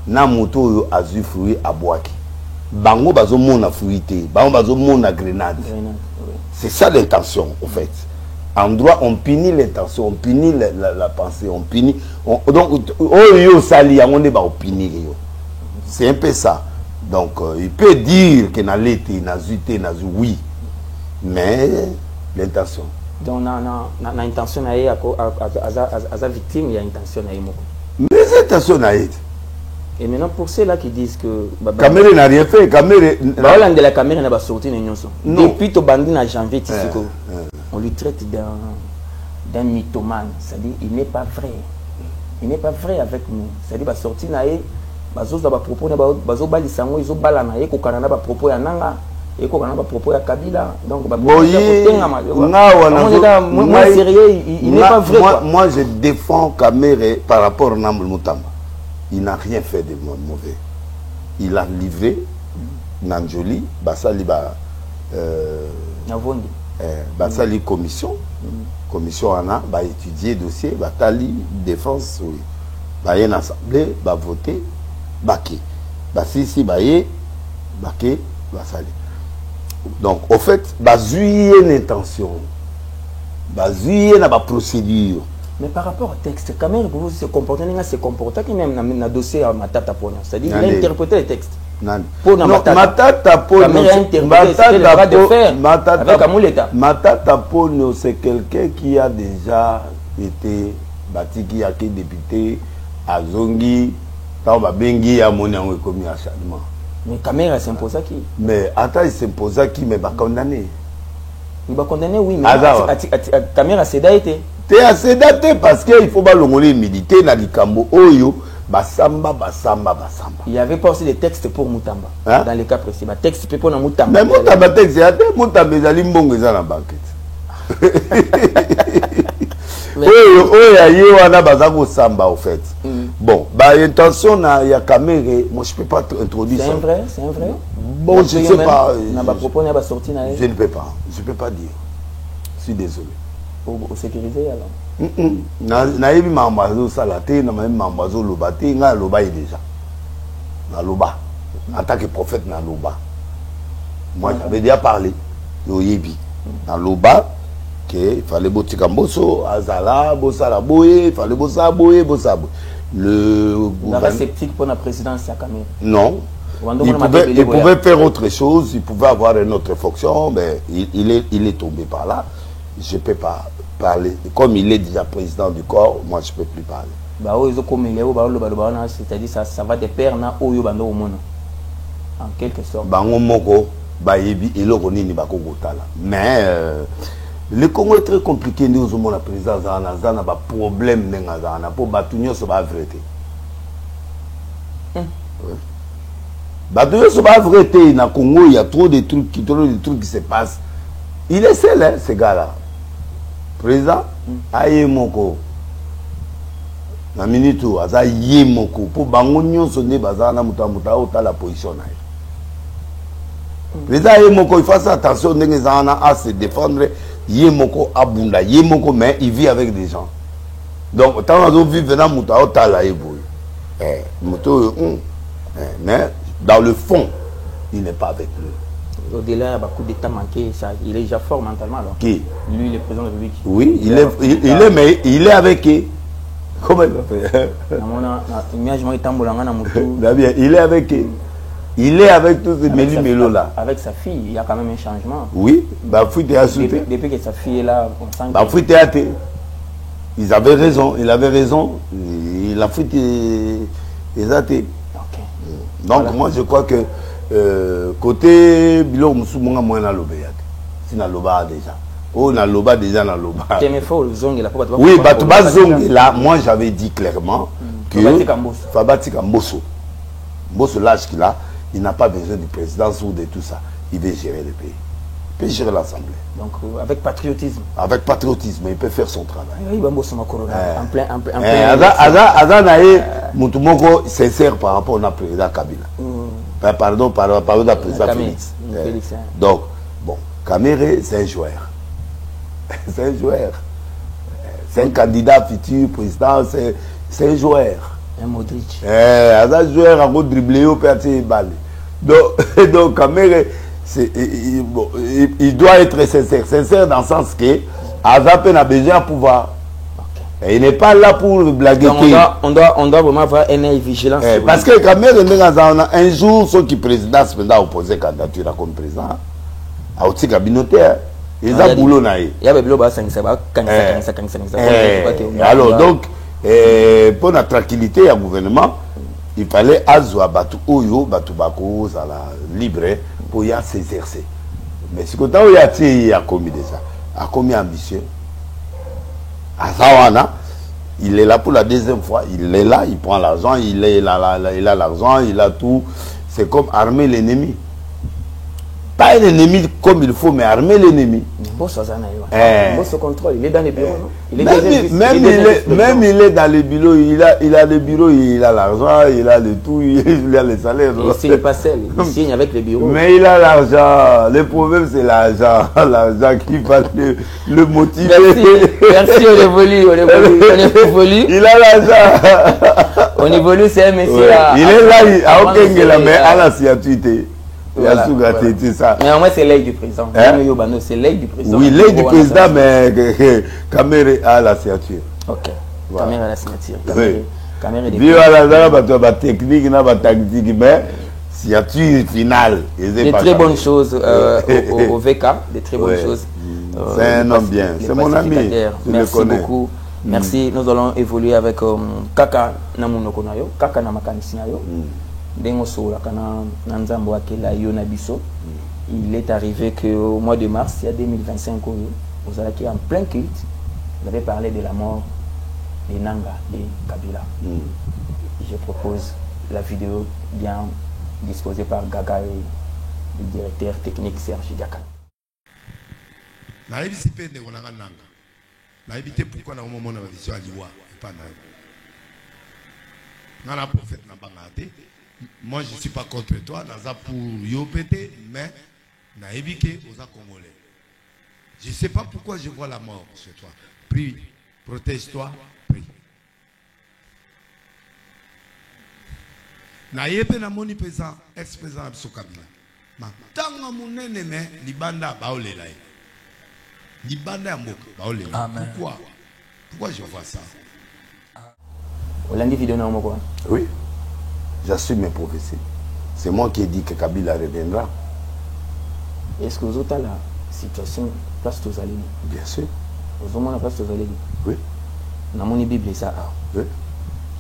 na mutu oyo azu fruit aboaki bango bazo mona fruit té bango bazo mona grenade c'est ça l'intention en fait en droit on punit l'intention on punit la pensée on punit donc oyo sali yango ndé ba punir yo c'est un peu ça donc il peut dire que na l'été na zuité na zu oui mais l'intention. Donc, na intention na ye à victime, il y a intention na ye moko. Mais intention na ye. Et maintenant pour ceux-là qui disent que Kamere n'a rien fait, Kamere Baola de la caméra n'a pas sorti na nyonso. Depuis to bandi na janvier tisiko. On lui traite d'un mythomane, c'est-à-dire il n'est pas vrai. Il n'est pas vrai avec nous. C'est-à-dire ba sorti na ye bazo za ba propos na bazo bali sango izo bala na ye ko kana na ba propos ya nanga. Et qu'on a pas propos à Kabila, donc moi sérieux, il n'est pas vrai. Moi je défends Kamere par rapport à Namboul Moutamba. Il n'a rien fait de mauvais. Il a livré Nanjoli, Basali Basali commission, commission Anna, va étudier dossier, Batali défense, oui. Bah y a une assemblée, va voter, Baké, Basisi Baye, Baké, Basali. Donc, au fait, il y a une intention, il y a une procédure. Mais par rapport au texte, quand même, vous se comportez, qui même dans le dossier à Matata Pona. C'est-à-dire qu'il a interprété le texte. Matata Pona, Matata Pona, c'est quelqu'un qui a déjà été bâti, qui a été député à Zongi, Bengi, à Monian, commis à Chadman. Mais Kamera s'impose à qui? Mais attends, il s'impose à qui? Mais va condamner. Il va condamner, oui, mais Kamera c'est daté. Tu es assez daté parce qu'il faut pas le militer dans les cambo oyo, basamba. Il y avait pas aussi des textes pour Moutamba. Hein? Dans les cas précis, des textes pour Moutamba. Mais Moutamba texte, Moutamba est allé mbongo dans la banquette. Samba au fait. Bon, intention il y a Kamere, moi je peux pas introduire ça. C'est un vrai. Bon, je sais pas. Je ne peux pas. Je peux pas dire. Je suis désolé. Au sécuriser alors. Na yebi mambazo salate, na même mambazo lobate, nga loba déjà. Na loba. En tant que prophète na loba. Moi j'avais déjà parlé. Yo yebi. Na loba. Il fallait botter Kamboso, Azala, Bossala Boye, il fallait Bossa Boye. Le gouvernement sceptique pour la présidence à Kamere. Non. Il pouvait faire autre chose, il pouvait avoir une autre fonction, mais il est tombé par là. Je ne peux pas parler. Comme il est déjà président du corps, moi je ne peux plus parler. C'est-à-dire ça va de pair en quelque sorte. Mais le Congo est très compliqué. Nous avons la présidence, nous avons des problèmes pour battre sur la vérité. Battre sur la vérité, dans le Congo, il y a trop de trucs qui se passent. Il est seul, hein, ce gars-là. Président, aïe moko. Na minute où, aza yemoko. Pour bangonyo sonner bazana mutamuta ou la position. Président yemoko, il faut faire attention à se défendre. Yemoko abunda, yemoko, mais il vit avec des gens. Donc, tant qu'on vit venant muta ou la eboui. Mais dans le fond, il n'est pas avec lui. Au-delà, il y a beaucoup d'états manqués. Il est déjà fort mentalement. Alors. Qui? Lui, le président de la République. Oui, mais il est avec qui? Comment il va faire? Il est avec qui? Il est avec tous ces mélos là. Avec sa fille, il y a quand même un changement. Oui, depuis que sa fille est là, on sent que... Ils avaient raison, il avait raison. Il a fait des athées. Donc voilà. Moi je crois que côté Bilo Moussoumanga moi na lobé si na loba déjà. Oh na loba déjà na loba. Oui, Batuba Zongi là, moi j'avais dit clairement que Fabati Kamboso. Mbosso l'âge qu'il a, il n'a pas besoin du président ou de tout ça. Il veut gérer le pays. Il peut gérer l'Assemblée. Donc avec patriotisme. Avec patriotisme, il peut faire son travail. Oui, en plein. Aza nae Moutoumoko sincère par rapport au président Kabila. Pardon, par rapport au président Félix. Donc, bon, Kamere, c'est un joueur. C'est un joueur. C'est un candidat futur président, c'est un joueur. Un Modric. Aza joueur à dribbler au perdre balle. Donc Kamere, il doit être sincère. Sincère dans le sens que Azap a besoin de pouvoir. Et il n'est pas là pour blaguer. On doit vraiment avoir un œil vigilant. Parce que Kamere, un jour, ceux qui président se opposé candidature comme président, à aussi communautaire, ils ont boulot naïf. Il y a des boulot alors donc, pour la tranquillité du gouvernement, il fallait azwa batu oyo batu bako la libre pour y s'exercer. Mais si quand il a commis déjà, a commis ambitieux. Azawana, il est là pour la deuxième fois, il est là, il prend l'argent, il a l'argent, il a tout. C'est comme armer l'ennemi. Pas l'ennemi comme il faut, mais armer l'ennemi. Boss contrôle, il est dans les bureaux. Même il est dans les bureaux, il a les bureaux, il a l'argent, il a le tout, il a les salaires. Il signe pas seul, il signe avec les bureaux. Mais il a l'argent. Le problème c'est l'argent. L'argent qui va le motiver. Merci, on évolue. Il a l'argent. On évolue, c'est un monsieur. Il est là, à aucun mais à la signature. Voilà. Mais au moins c'est l'œil du président. C'est l'œil du président. Oui, l'œil du président, mais Kamere a la signature. Ok. Voilà. Kamere a la signature. La technique, la tactique, mais signature finale. Des très bonnes choses au VK, des très bonnes choses. C'est un homme bien, c'est mon ami. Merci beaucoup. Merci. Nous allons évoluer avec Kaka Namunokonayo, Kaka Namakanisiayo. Il est arrivé qu'au mois de mars, il y a 2025, vous allez en plein culte, vous avez parlé de la mort de Nanga, de Kabila. Je propose la vidéo bien disposée par Gaga et le directeur technique Serge Diakan. Moi, je ne suis pas contre toi, naza pour Yopété, mais naébike aux Congolais. Je ne sais pas pourquoi je vois la mort chez toi. Prie, protège-toi, prie. Naébé na moni président, ex-président Abso Kabila. Ma tanga munene mais libanda baolela. Libanda ya mboka baolela. Pourquoi je vois ça? Olandi vidéo na moko. Oui. J'assume mes prophéties. C'est moi qui ai dit que Kabila reviendra. Est-ce que vous avez la situation place aux allées? Bien sûr. Vous avez la place aux allées? Oui. Dans mon Bible, ça. Oui.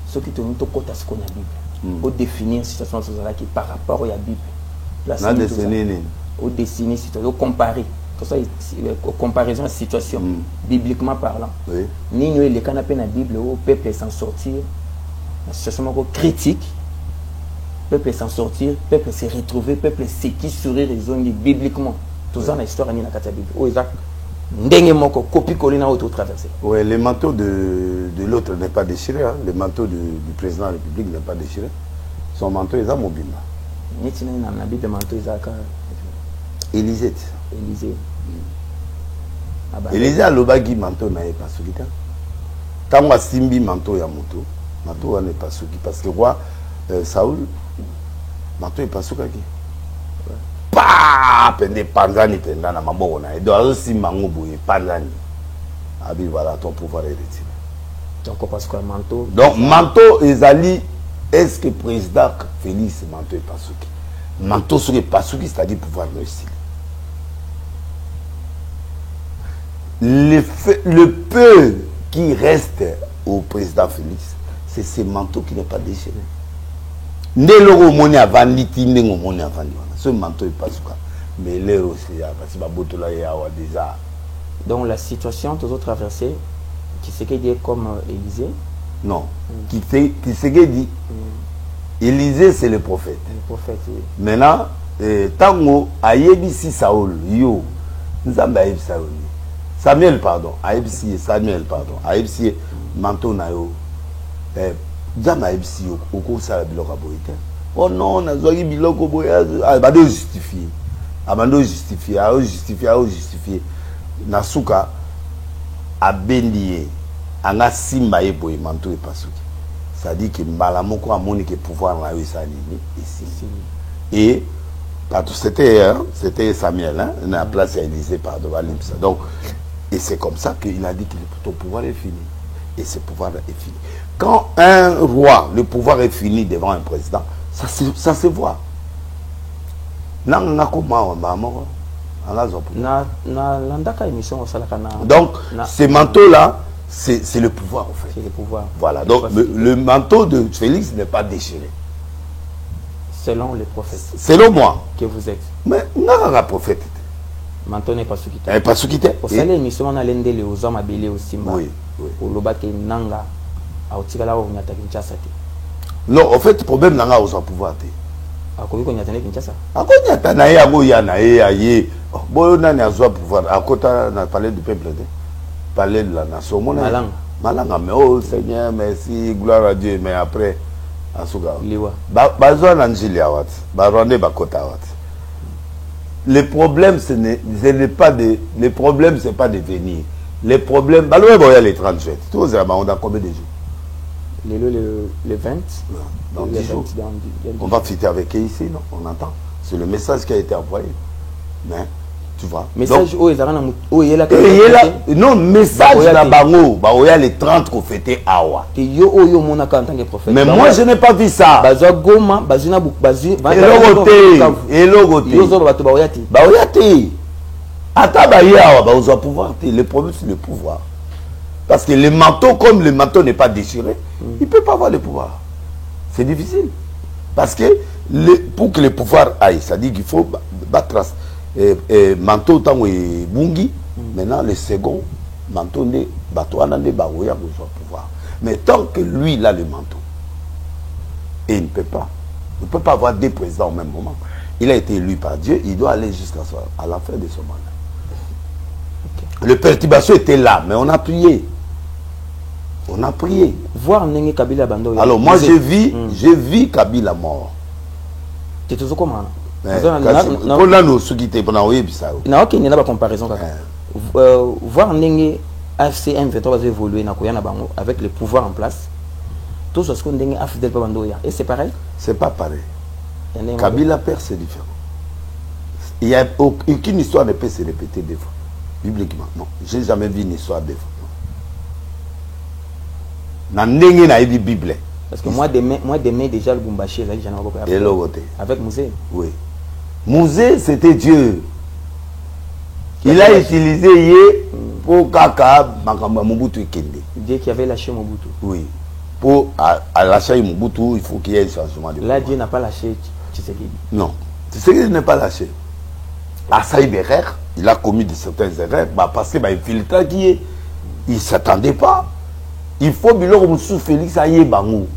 Ce qui te dit que tu as ce qu'on a Bible. Pour définir la situation qui par rapport à la Bible. On a dessiné. Au dessiner, au comparer. Tout ça, comparaison de la situation, bibliquement parlant. Oui. Ni nous, les canapés dans la Bible, le peuple s'en sortir. La situation critique. Le peuple s'en sortir, le peuple s'est retrouvé, le peuple s'est qui sourit raison bibliquement. Tout ça, dans l'histoire, il y a la Bible. Oh, exact. Oui, le manteau de l'autre n'est pas déchiré. Hein. Le manteau du président de la République n'est pas déchiré. Son manteau est à mobile. Élysée. Élysée a l'obagi manteau n'a pas souki. Tant que Simbi manteau ya moto, manteau n'est pas souki parce que roi Saoul manteau est pas souki. Pas pende panzani penda na maboko na edo aussi mango boye panzani. Abi voilà ton pouvoir est retiré. Donc parce que manteau. Donc manteau ezali est-ce que président Félix manteau est pas souki. Manteau sur pas souki c'est-à-dire pouvoir le style. Le peu qui reste au président Félix, c'est ce manteau qui n'est pas déchiré. Ce manteau n'est pas souka. Mais l'air aussi, parce que déjà. Donc la situation, tous autres traversés, qui s'est dit comme Élysée? Non. Qui s'est dit Élysée, c'est le prophète. Le prophète, oui. Maintenant, Tango, Ayebisi Saoul, yo, nous avons Saoul. Samuel, pardon. Aïbsi, Samuel, pardon. Aïbsi, manteau nayo. Dama Aïbsi, au cours de la biloka boïte. Oh non, on a zoé biloko boïte. Abado justifié. Abado justifié. Justifié. Nasuka, abendié. Anga simba e boï, manteau et pasouki. Ça dit que Mbalamoko a moni que pouvoir nayo et salini. Et, c'était Samuel, hein, dans la place à Élysée, pardon, donc, et c'est comme ça qu'il a dit que ton pouvoir est fini. Et ce pouvoir est fini. Quand un roi, le pouvoir est fini devant un président, ça se voit. Donc, ce manteau-là, c'est le pouvoir, en fait. C'est le pouvoir. Voilà. Donc, le manteau de Félix n'est pas déchiré. Selon les prophètes. Selon moi. Que vous êtes. Mais non, la prophète. Manteau n'est pas ce qui t'est. Pas ce qui t'est. Au salaire, mission, on a l'un des hommes habillés au Simba. Oui, oui. Pour le battre, Nanga, à Otigala, on y a Kinshasa. Non, en fait, le problème, Nanga, on pouvoir. À quoi on y a Kinshasa? À quoi on y a Tanaï, à Goya, Naï, Aïe. Bon, on a pouvoir. À côté, on a parlé du peuple, parler de la nation. Malanga. Malanga, mais oh Seigneur, merci, gloire à Dieu, mais après. Liwa. Le problème, ce n'est pas de. Le problème, c'est pas de venir. Les problèmes. Il y a les 30 juin. On a combien de jours? Le 20. Dans 10 jours. On va fêter avec eux ici, non? On entend. C'est le message qui a été envoyé. Mais, tu vois. Message où il là. Non, message là bango, il y a les 30 qu'on fêtait awa. Mais moi je n'ai pas vu ça. Le problème c'est le pouvoir. Parce que le manteau, comme le manteau n'est pas déchiré, il ne peut pas avoir le pouvoir. C'est difficile. Parce que pour que le pouvoir aille, ça dit qu'il faut battre manteau tant et bungi. Maintenant le second manteau ne batouana ne baouya besoin pouvoir. Mais tant que lui il a le manteau, et il ne peut pas avoir deux présidents au même moment. Il a été élu par Dieu, il doit aller jusqu'à la fin de son mandat. Okay. Le perturbation était là, mais on a prié. On a prié. Voir Nengi Kabila Bando. Alors moi j'ai vu Kabila mort. C'est toujours comment? Comparaison. Voir Nengi AFC M23 va évoluer avec le pouvoir en place. Tout ce qu'on a AFC Bandoya. Et c'est pareil? C'est pas pareil. Kabila perd, c'est différent. Il n'y a aucune histoire ne peut se répéter deux fois. Bibliquement, non. Je n'ai jamais vu une histoire deux fois. Dans Nengi na Bible. Parce que moi demain déjà le Bumbashi, et l'autre côté. Avec Mouzé. Oui. Mouzé, c'était Dieu. Il a utilisé Yé pour Kaka Mobutu Kende. Dieu qui avait lâché Mobutu. Oui. Pour lâcher Mobutu, il faut qu'il y ait un changement de là, Dieu n'a pas lâché Tshisekedi. Non. Tshisekedi n'est pas lâché. Assaï Berer, il a commis de certaines erreurs parce qu'il infiltré qui est. Il ne s'attendait pas. Il faut que Moussou Félix aille Bangou.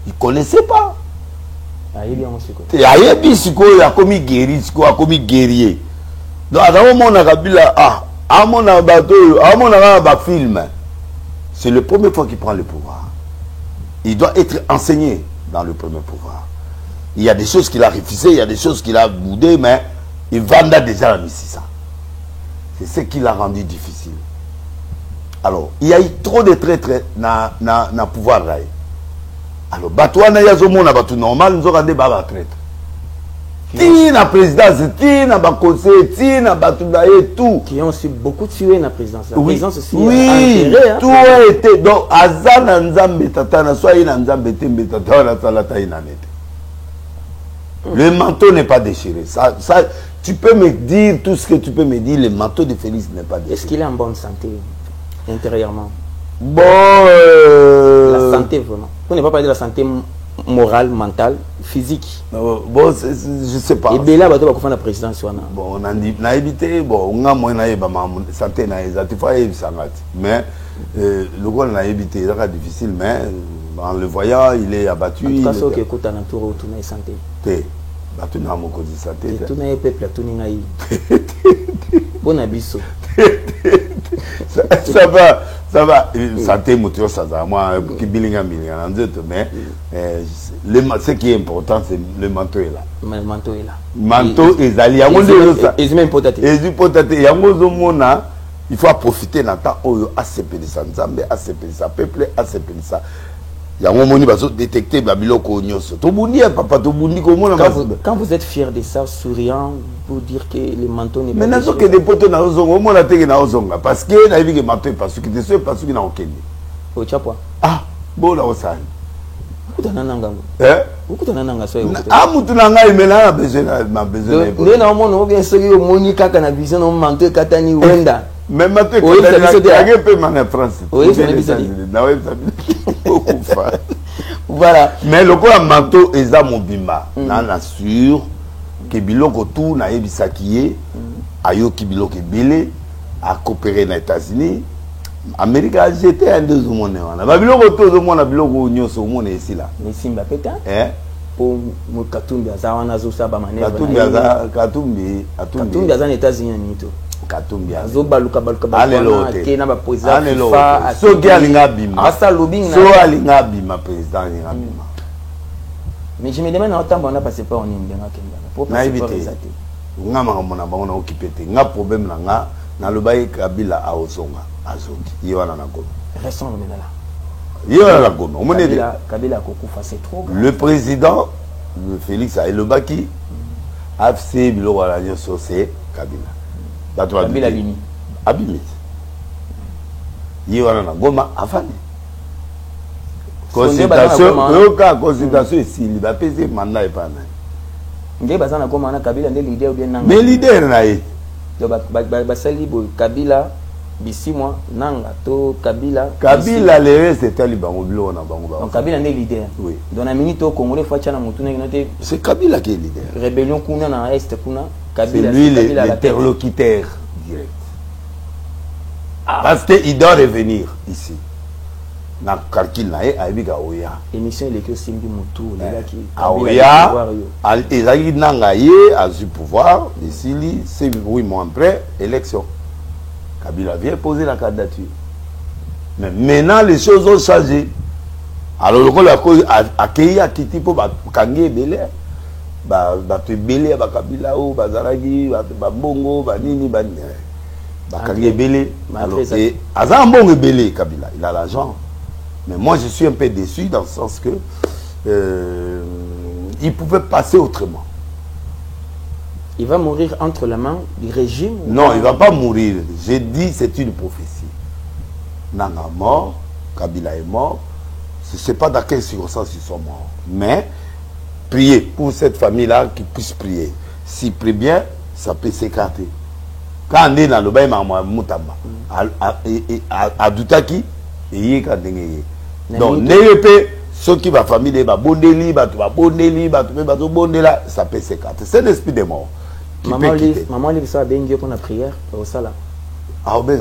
Il ne connaissait pas. Il a commis guéri, il a commis guerrier. Donc, à un moment, c'est la première fois qu'il prend le pouvoir. Il doit être enseigné dans le premier pouvoir. Il y a des choses qu'il a refusées, il y a des choses qu'il a boudées, mais il venda déjà la Mississa. C'est ce qui l'a rendu difficile. Alors, il y a eu trop de traîtres dans le pouvoir. Alors, Batouana, il y a un normal, nous avons des traîtres. Ti na présidence, ti na conseil, ti na Batounaye, tout. Qui ont aussi beaucoup tué la présidence. La présidence aussi oui, tout a été. Donc, Azan Nzambe Tatana, soit il Nzambe Tatana, Salata Inanete. Le manteau n'est pas déchiré. Ça, tu peux me dire tout ce que tu peux me dire, le manteau de Félix n'est pas déchiré. Est-ce qu'il est en bonne santé intérieurement? Bon. La santé, vraiment. On n'est pas parler de la santé morale, mentale, physique. Bon, je ne sais pas. Et bien là, on va faire la présidence. Bon, on a évité, bon, on a moins de santé, mais le gars on a évité, c'est difficile, mais en le voyant, il est abattu. En tout cas, ce qui écoute en entour, tout est santé. Battu n'a pas de santé. Tout est peuple, tout est bon abisso. Ça va. Santé, moteur, ça va. Moi, qui bilingue, mais ce qui est important, c'est le manteau est là. Le manteau est là. Manteau est là. Il faut profiter de temps où ACP de Sanzambe, ACP de sa peuple, ACP de ça. Il y a un moment où il va détecter Babiloko Nyos. Quand vous êtes fier de ça, souriant, pour dire que le manteau n'est pas. Mais il que des potes dans le au moins la parce que la vie est manteau parce que c'est parce qu'il n'a aucun. Au Tchapwa. Ah, bon là au Sahel. Beaucoup de nanga soye. Ah, mutunanga imela besoin ma besoin. Le na mono bien soki o moni kaka na vision no manteau katani wenda. Même manteau katani a peu en France. Oui, c'est l'épisode. Voilà. Mais le quoi manteau eza mobimba na nassure que biloko tout na ebisaki ayo ki biloko belé a coopérer na États-Unis. Amérique a jeté un deux monde wana. Ba biloko to zo mona biloko nyonso mona ici là. Mais simba peta. Pour mo Katumbi azawana zo saba maneva. Katumbi aza na États-Unis ni to. Katumbi azo baluka bana ke na ba président FIFA. So ki alinga bima. Asa lobbying na. So alinga bima président alinga bima. Mais je me demande autant on a passé pas en India Kenya. Pour passer pas réalité. Nga mona bango na occupé nga problème na nga na lobai Kabila a ozonga azoki yona na goma. Restons là. Yona na goma. Kabila kokufa c'est trop. Le président Félix Aélobaki a fait biloko la nyoso c'est Kabila. Kabila bimi. Abimi. Yona na goma afani. Consultation ici, il va peser mandat et pas Nge bazana koma na Kabila ndé leader ou bien nanga. Mais leader na ye. Donc basali bo Kabila bisimwa nanga to Kabila. Kabila le reste c'était libango bilo na bango. Donc Kabila ndé leader. Oui. Dans la minute au Congolais faut tchana mutu na noté. C'est Kabila qui est leader. Rébellion kuna na est kuna Kabila. C'est lui l'interlocuteur direct. Parce qu'il doit revenir ici. Na calcul na ye abiga oya émission il est que simbi mutu les gars qui oya ezali nanga ye a eu pouvoir ici c'est 8 mois après élection Kabila vient poser la candidature mais maintenant les choses ont changé alors le rôle a accueilli à Kiti pour kangi belé ba te belé ba Kabila ou bazaragi ba bongo ba nini ba kangi belé alors et azan bongo belé Kabila il a l'argent. Mais moi, je suis un peu déçu dans le sens que il pouvait passer autrement. Il va mourir entre les mains du régime? Non, il ne va pas mourir. J'ai dit c'est une prophétie. Nanga mort, Kabila est mort. Je ne sais pas dans quelles circonstances ils sont morts. Mais prier pour cette famille-là qui puisse prier. S'il prie bien, ça peut s'écarter. Quand on est dans le bain, à Doutaki, il y a donc, ceux qui va famille, ça peut s'écarter. C'est l'esprit des morts. Maman, il ça bien Dieu pour la prière au sala. Ah, ben,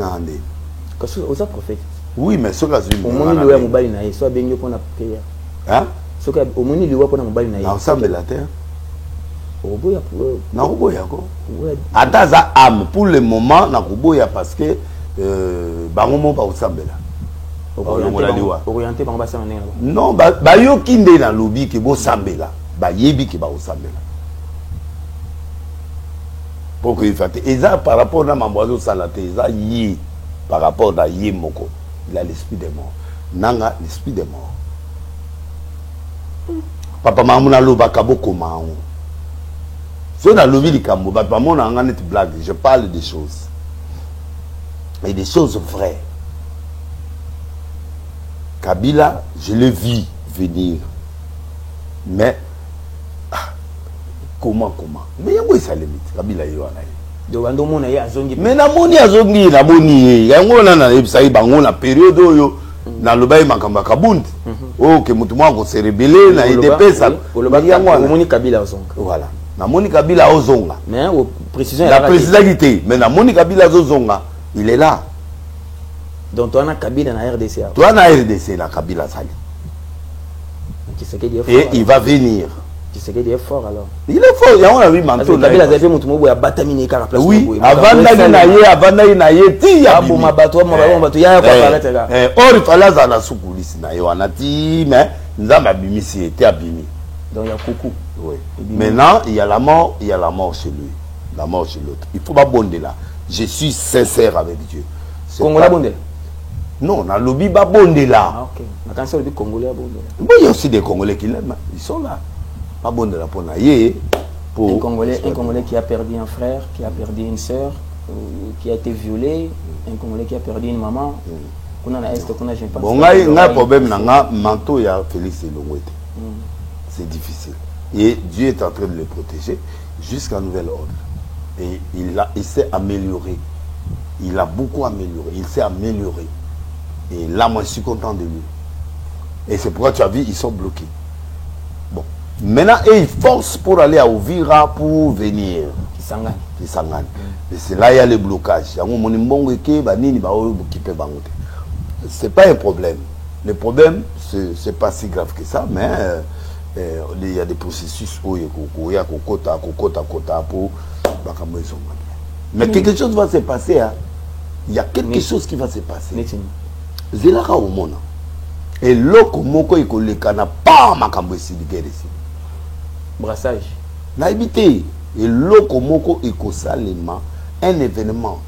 parce que aux prophètes. oui, mais ce cas au moment où il y a mobile na soit bien Dieu pour la prière. Hein? Ce cas au moment où il y a pour la mobile na ensemble la terre. Au bout na kuboya ko. Ataza âme pour le moment na kuboya parce que bangomo ba osambela. Orienté par bassin non, ba yo kinde na lobi ke bo sambela. Ba yebi ke ba osambela. Pour que il fasse et ça par rapport à mambozo salate ça yi par rapport à yi moko il a l'esprit des morts nanga l'esprit des morts papa mamuna loba kaboko maou so na lobi likambo papa mona nga net blague je parle des choses et des choses vraies. Kabila je le vis venir mais comment mais yango ça limite Kabila yo na de wando mona ya zongi mais na moni azongi na boni yango na ebisai bango na période oyo na lobai makamba kabundi que mutu mwa se rebeller na idepesa yango moni Kabila ozonga voilà na moni Kabila ozonga mais au précision la présidentité mais na moni Kabila ozonga il est là donc toi na Kabila na RDC toi na RDC na Kabila sali et il va venir. Tu sais qu'il est fort alors. Il est fort, il y a un manteau. Kabila a fait mon tour à Batamine car place. Oui, avant d'aller naïe, ti ya bon ma bateau, ya quoi or il fallait ça la soukoulisi na yo anati mais nzamba bimisi était abimi. Donc il y a coucou. Oui. Maintenant, il y a la mort chez lui. La mort chez l'autre. Il faut pas bonder là. Je suis sincère avec Dieu. Congolais bondé. Non, na lobby ba bondé là. Ah OK. Na quand c'est le Congolais bondé. Bon, il y a aussi des Congolais qui l'aiment, ils sont là. Pas bon de la ponaille pour un Congolais qui a perdu un frère, qui a perdu une sœur, qui a été violé, un Congolais qui a perdu une maman. Bon, un problème nanga manteau ya Félix Elongwete. C'est difficile. Et Dieu est en train de le protéger jusqu'à nouvel ordre. Et il s'est amélioré. Il a beaucoup amélioré. Il s'est amélioré. Et là, moi, je suis content de lui. Et c'est pourquoi tu as vu, ils sont bloqués. Bon. Maintenant, ils forcent pour aller à Ouvira pour venir. Kisangani. Et c'est là il y a le blocage. C'est pas un problème. Le problème, c'est pas si grave que ça, mais il y a des processus où il y a kota pour. Mais quelque chose va se passer. Hein. Il y a quelque chose qui va se passer. Zelaka au monde. Et l'autre moko ikolekana pas makambo esiligere ici. Brassage. Na habité et l'autre moko ikosalema un événement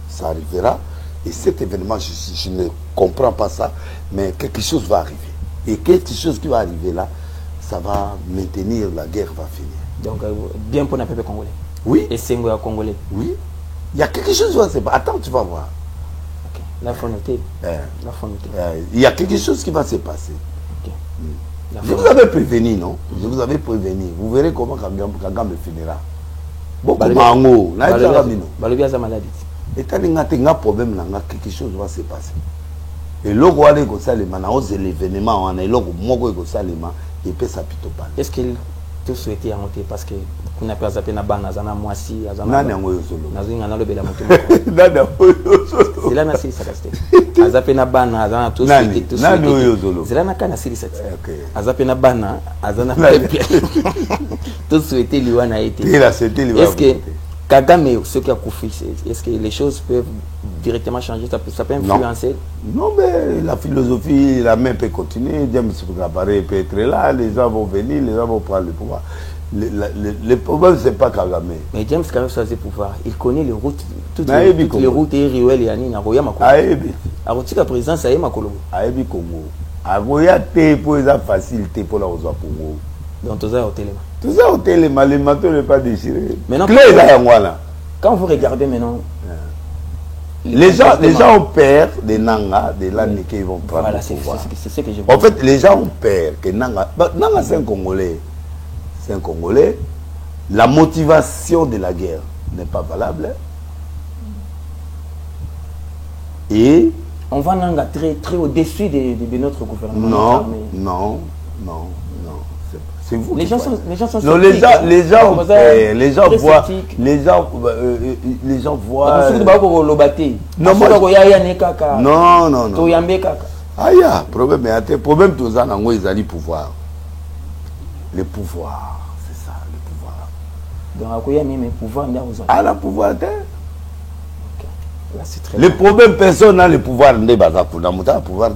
ça arrivera et cet événement je ne comprends pas ça mais quelque chose va arriver et quelque chose qui va arriver là ça va maintenir la guerre va finir. Donc bien pour le peuple congolais. Oui. Et c'est un congolais. Oui. Il y a quelque chose qui va se passer. Attends, tu vas voir. La faut noter. Il y a quelque chose qui va se passer. Okay. Je vous avais prévenu, non? Je vous avais prévenu. Vous verrez comment Kagame finira. Beaucoup mango. Balobia za maladie. Et t'as un problème là, quelque chose va se passer. Et le roi de Gosalema, na ose l'événement, on a le roi de Gosalema, il peut s'apitoper. Est-ce qu'il te souhaitait à monter parce que qu'on a pas zappé na ban azana moisi azana nani ngoyo solo nazinga na lobela moto nani ngoyo solo zela na siri sakaste azape na ban azana to nani ngoyo solo zela na kana siri sakaste azape na ban azana pepe tout souhaiter liwana été est-ce que Kagame ce qui a koufi est-ce que les choses peuvent directement changer ça peut influencer non mais la philosophie la main peut continuer James Gabaré peut être là les gens vont venir les gens vont prendre le pouvoir. Le problème, c'est pas Kagame. Mais James Kagame choisit le pouvoir. Il connaît les routes, toutes les routes et Riouel et Anine, Aroya Makolo. Aébi. Arotika président, ça y est Makolo. Aébi Congo. Aroya te pour la facilité pour la Oza Congo. Donc tout ça au téléma. Tout ça au téléma, les manteaux ne pas déchirés. Maintenant, quand vous regardez maintenant, Les gens ont peur des Nanga, des Lani qui vont prendre le pouvoir. C'est ce que je veux. En fait, les gens ont peur que Nanga... Nanga, c'est un Congolais. C'est un Congolais. La motivation de la guerre n'est pas valable. Et... On va Nanga très au-dessus de notre gouvernement. Non. C'est vous. Les gens sont non, les gens voient. Non. Problème tous ça nango ils allaient pouvoir. Le pouvoir, c'est ça, le pouvoir. Donc il y a même pouvoir la pouvoir. Le problème, personne n'a le pouvoir de pouvoir.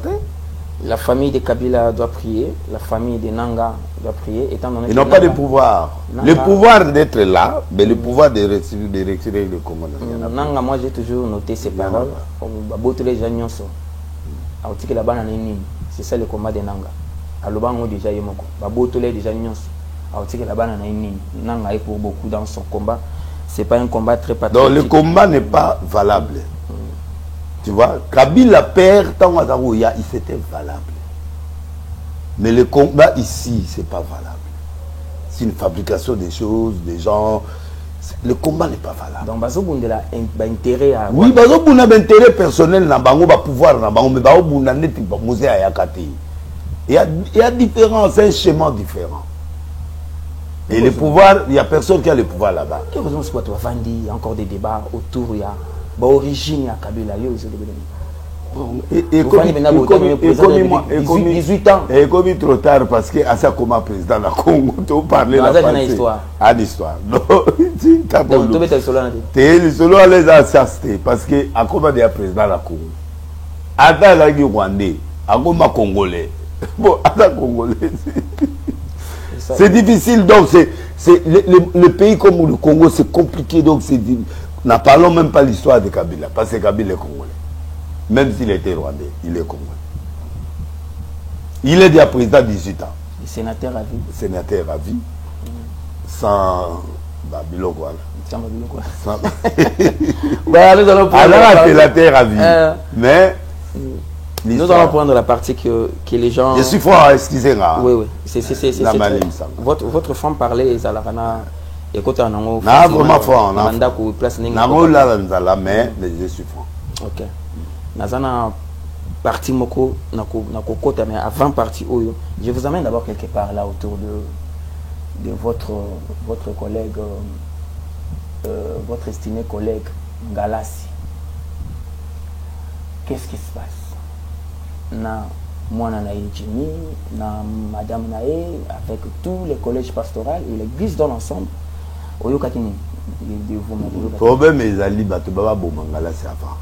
La famille de Kabila doit prier, la famille de Nanga doit prier. Ils n'ont pas de pouvoir. Nanga, le pouvoir d'être là, mais le pouvoir de retirer le commandant. Nanga, moi j'ai toujours noté ces paroles. C'est ça le combat de Nanga. Alobango déjà yemoko. Babotole déjà nyonso. Nanga est pour beaucoup dans son combat. C'est pas un combat très patriotique. Donc le combat n'est pas valable. Tu vois, Kabila perd tant il c'était valable. Mais le combat ici, c'est pas valable. C'est une fabrication des choses, des gens. Le combat n'est pas valable. Donc bazobundela intérêt à. Oui, bazobunda intérêt personnel na bango ba pouvoir na bango mais bazobunda neti ba musée à yakati. Il y a différents, c'est un schéma différent. Et le pouvoir, il n'y a personne qui a le pouvoir là-bas. Quelle raison c'est quoi tu vas il y a encore des débats autour, il y a l'origine à Kabila. Et comme 18 ans. Et comme trop tard parce que à ça comme président de la Congo, tu parlais la histoire. À l'histoire. Non, tu es solo à les assister parce que à comment dire président de la Congo. Attends la Rwandais, à comment Congolais. Bon, attends Congolais. C'est difficile, donc c'est le pays comme le Congo, c'est compliqué, donc c'est n'en parlons même pas l'histoire de Kabila, parce que Kabila est Congolais. Même s'il était rwandais, il est Congolais. Il est déjà président 18 ans. Le sénateur à vie. Sénateur à vie. Sans Babilo quoi. Sans Babilo quoi. Nous allons prendre sénateur à vie. Mais... Nous allons prendre la partie que les gens... Je suis fort, excusez-moi. Oui. C'est votre femme parlait, Zalarana, écoute, on a vraiment fort. Mais je suis fort. Ok. Nazana partie moko, mais avant partie Oyo, je vous amène d'abord quelque part là autour de votre collègue, votre estimé collègue Ngalassi. Qu'est-ce qui se passe? Na Mwana Nae Jimmy, na Madame Nae, avec tous les collèges pastoraux et l'église dans l'ensemble. Oyo Katini, le problème est Ali Batubaba Ngalassi avant.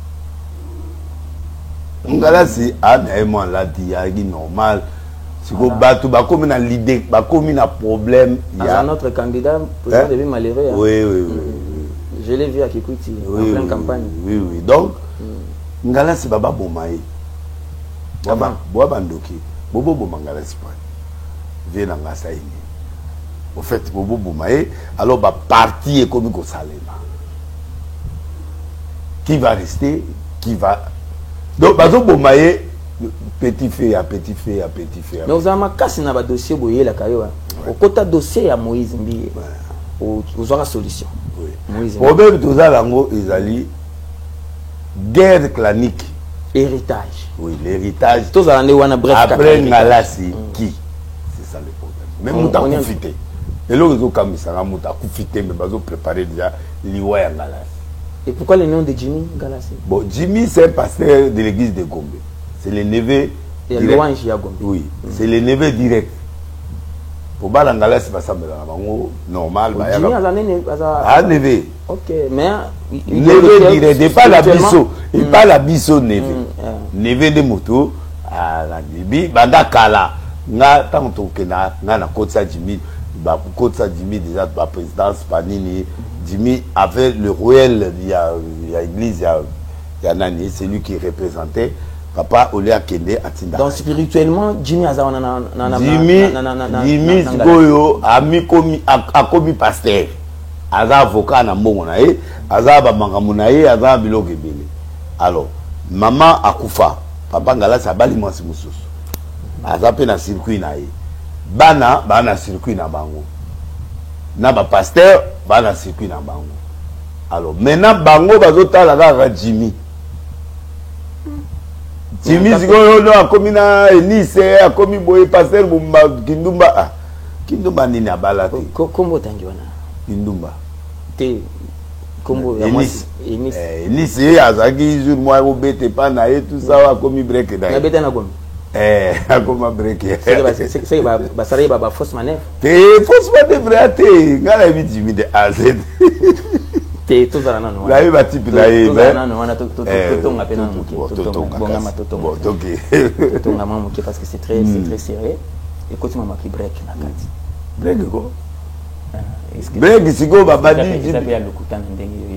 Ngalassi a l'a dit, normal. Si vous battez, comme une l'idée, comme un problème. Il y a notre candidat, président de malheureux. Oui. Je l'ai vu à Kikuti, en pleine campagne. Oui. Donc, Ngalassi Baba Bomaye. Boabandoki, Bobo Bomangalassi vient en Gassaïni. Au fait, Bobo Bomaye, alors parti économique au Salema. Qui va rester, qui va. Donc, Bazo Bomaye, petit fait. Mais vous avez cassé dans le dossier, vous la caillou. Au côté dossier à Moïse Mbi, vous aurez la solution. Le problème, tout ça, ils allaient guerre clanique. Héritage. Oui, l'héritage. Après Ngalassi, qui? C'est ça le problème. Même nous avons profité. Et là, nous avons profité, mais nous avons préparé déjà l'Iwa à Ngalassi. Et pourquoi le nom de Jimmy Ngalassi? Bon, Jimmy, c'est un pasteur de l'église de Gombe. C'est le neveu. Et louange à Gombe. Oui, c'est le neveu direct. Pour Bala Ngalassi, ça me normal. Jimmy a neveu. Ok, mais. Neveu direct, il parle à Bisso. Il parle à Bisso neveu. Neveu de moto, à la Libye, Banda Kala. Tant que na Kotsa Jimmy, Kotsa Jimmy déjà la présidence Panini. Jimmy avait le royal, il y a l'église, il y a Nani, c'est lui qui représentait Papa Oléa Kende Atinda. Donc spirituellement, Jimmy a Jimmy Goyo a commis pasteur. Aza avocat na mbongo na ye, aza ba mangamu na ye, aza biloko ebele. Alors, maman akufa, papa ngala sa bali mwasi mususu. Azape na circuit na ye. Bana circuit na bango. Na ba pasteur, bana circuit na bango. Alors, maintenant bango bazotala kaka Jimmy. Jimmy sikoyo no akomi na Enise, akomi boye pasteur Bumba Kindumba. Ah, Kindumba nini abala te. Kombo tangiwana. Kindumba. Te kombo ya Enise. Enise azaki jour moi obete pa na ye tout ça akomi break da. Na beta na komi. Akoma break. C'est ba saraye ba fausse manœuvre. Te fausse manœuvre ate, ngala bi Jimmy de AZ. Te tozala nano. La ba type la ye. Tozala nano wana tonga pena muke. Bonga matoto. Bon, OK. Tonga mamuke parce que c'est très sérieux. Et quand tu m'as marqué break na kati. Break ko. Break siko babadi.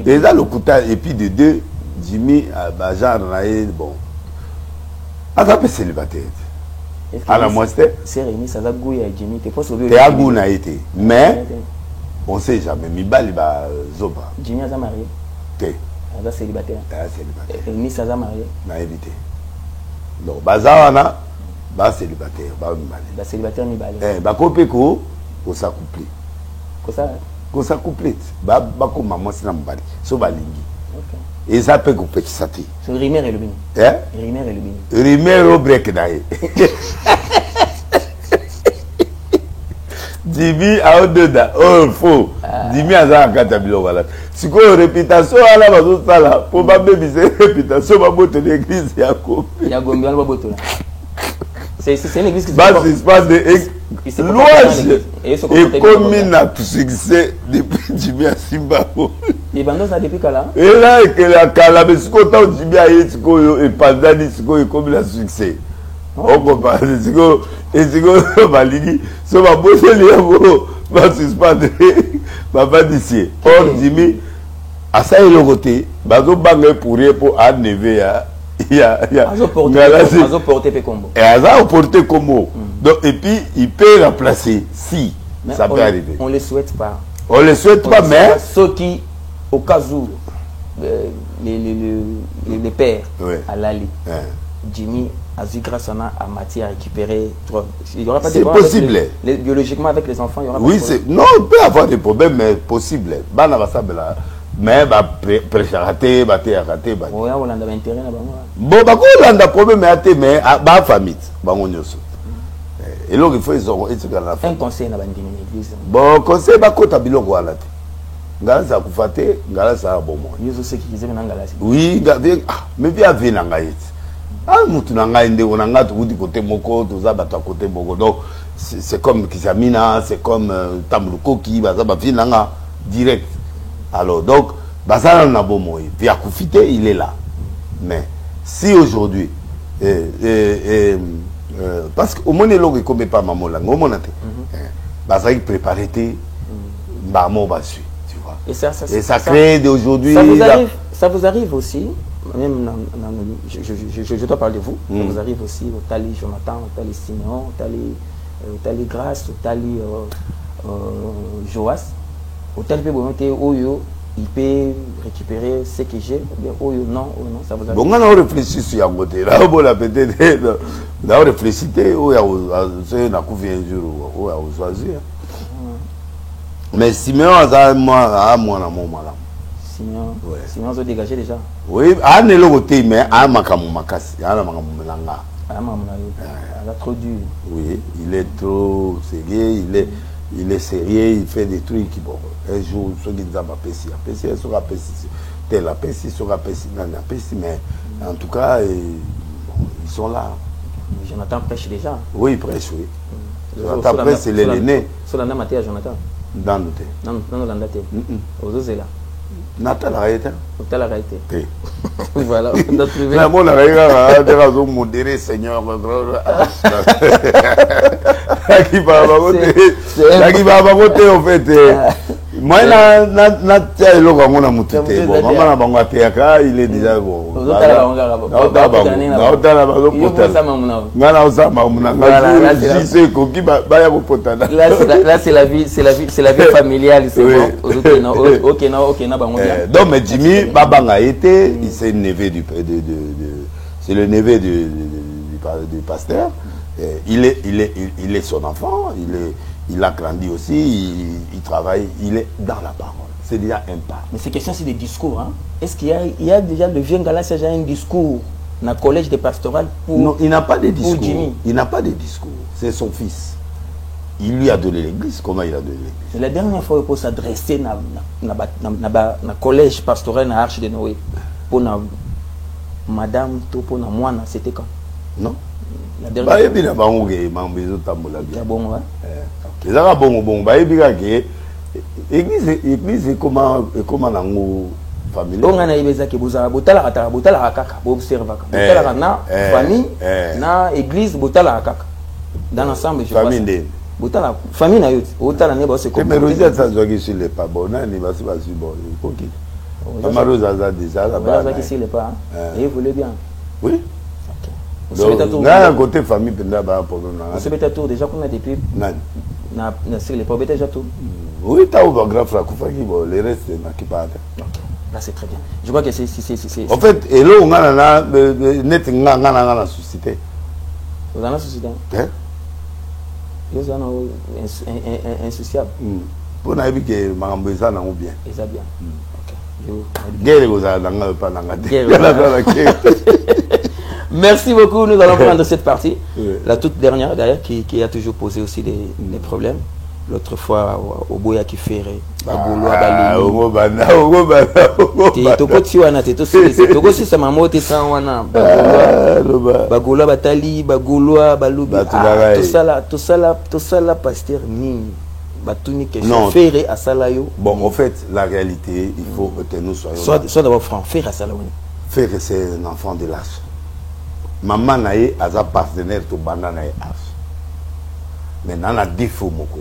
Déjà le kuta et puis de deux Jimmy Bajar na ye bon. Azape célibataire. À la moitié. C'est réuni ça za gouya Jimmy te faut sauver. Te agou na été. Mais on sait jamais. Mibali ba zoba. Jimmy a marié. Te. Aza célibataire. Célibataire. Et ni ça a marié. Na évité. Donc bazawana ba célibataire, ba mibali. Ba célibataire mibali. Ba kopeko ko sa couple. Ko sa couple. Ba ko maman sina mibali. So balingi. OK. Et ça peut couper ça te. C'est Rimer et le Bini. Rimer et le Bini. Rimer au break d'ailleurs. Jimmy a au-dedans. Oh, faux. Jimmy a ça en catabilo. Voilà. Si quoi, réputation, à la base, ça là. Pour ma bébé, c'est réputation, ma botte de l'église, il y a quoi? Il y a Gombi, il y a botte là. C'est une église qui se passe. C'est pas de. Louange. Et comme il a tout succès depuis Jimmy à Simbago. Et pendant ça, depuis quand là? Et là, que la Kala, mais ce qu'on t'a Jimmy à Yetiko, et pendant ce qu'on est comme il a succès. On compare. Et c'est qu'on va lire. Ce va bosser les mots. Va suspendre. Va pas d'ici. Or, Jimmy, à ça, il est côté. Bazo bangé pour rien pour un neveu. Il y a. Azo porté combo. Et Azo porté combo. Donc, et puis, il peut remplacer. Si. Mais ça peut arriver. On ne le souhaite pas. On ne le souhaite pas, mais. Ceux qui, au cas où, les pères à l'ali, Jimmy a vu grâce à Mathieu à récupérer. Il y aura pas de problème. C'est possible. Biologiquement, avec les enfants, il y aura pas de problème. Non, il peut y avoir des problèmes, mais possible. Mais prêcher à rater, rater. Oui, on a intérêt là-bas. Bon, on a problème, mais à famille. Et donc, il faut un conseil dans l'église. Bon, conseil, c'est biloko à la tête. Ngala sa kufate, ngala sa bomo. Yesu sécurisé na ngala. Oui, mais bien vu na ngai. Ah, mutu na ngai ndeko na ngatu kuti côté moko, toza bato côté moko. Donc c'est comme Kizamina, c'est comme Tamlukoki, baza ba vi nanga direct. Alors donc bazana na bomo, via kufite, il est là. Mais si aujourd'hui parce que au moins logo comme pas maman là, au moins bazai préparer té ba mo ba suit. Et ça crée d'aujourd'hui. Ça vous arrive aussi, même je dois parler de vous, ça vous arrive aussi au Tali Jonathan, au Tali Simeon, au Tali Grace, au Tali Joas, au Tali Pébonté, Oyo, il peut récupérer ce que j'ai, ou bien Oyo, non, ça vous arrive. Bon, on a réfléchi sur un côté, là, on a peut-être, on a réfléchi, on a couvert un jour, on a choisi. Mais Simeon a moi Simeon a dégagé déjà. Oui, à ne l'autre mais à Makamumakasi, à la Makamumelanga. Elle a trop dur. Oui, il est trop sérieux, il est sérieux, il fait des trucs qui bon. Un jour, ceux qui disent il sera pessi, tel la pessi, sera pessi, mais en tout cas, ils sont là. Jonathan prêche déjà. Oui, il prêche, oui. Jonathan prêche, c'est l'aîné. Sur la matin à Jonathan. Dans le thé. Non, dans le thé. Aux autres, là. Nathan a réalité. Nathan a réalité. Voilà, on a trouvé. La bonne réalité, on a modéré, Seigneur. Qui va à côté, en fait. Moi, na tia eloko ngo na mutu te. Bon, maman na bango ateaka, il est déjà bon. Là, c'est la vie familiale, c'est bon. Donc, mais Jimmy, Babanga était, c'est le neveu du pasteur. Il est son enfant, il a grandi aussi, il travaille, il est dans la parole. C'est déjà un pas. Mais c'est question, c'est des discours. Hein? Est-ce qu'il y a déjà, le vieux Ngala, c'est déjà un discours dans le collège des pastorales pour... Non, il n'a pas de discours. Jimmy. Il n'a pas de discours. C'est son fils. Il lui a donné l'église. Comment il a donné l'église? La dernière fois, il s'adresser dans le collège pastoral dans l'Arche de Noé. Pour madame, pour moi, c'était quand? Non. La dernière fois. Il y a bon, église comment famille. On a des que vous avez famille, na église, dans l'ensemble, je crois. Famille na yote. Botala ne ba se comme. Mais Rosia ça joue sur les pas bon, na ni ba se ba sur bon. OK. Maman Rosa ça déjà là bas. Ça qui sur les pas. Et vous voulez bien. Oui. OK. Donc, na côté famille penda ba problème na. C'est peut-être déjà qu'on a depuis na sur les pas déjà tout. Oui, tu as ouvert grand frère Koufaki, bon, les restes, qui parlent. Là, c'est très bien. Je crois que c'est... En fait, et là, on a net la société. Vous en avez société? Hein? Vous en avez insociable. Pour nous, que Marambouza n'a pas bien. Et ça bien. Ok. Guerre, vous avez pas Merci beaucoup. Nous allons prendre cette partie. La toute dernière, d'ailleurs, qui a toujours posé aussi des problèmes. L'autre fois, au Boya qui ferait. Bon, en fait, la réalité, il faut que nous soyons. Soit d'abord franc, faire à Salaouni. Faire, c'est un enfant de l'âge. Maman naïe a un partenaire to banana et âge. Mais dans la défaut, moko.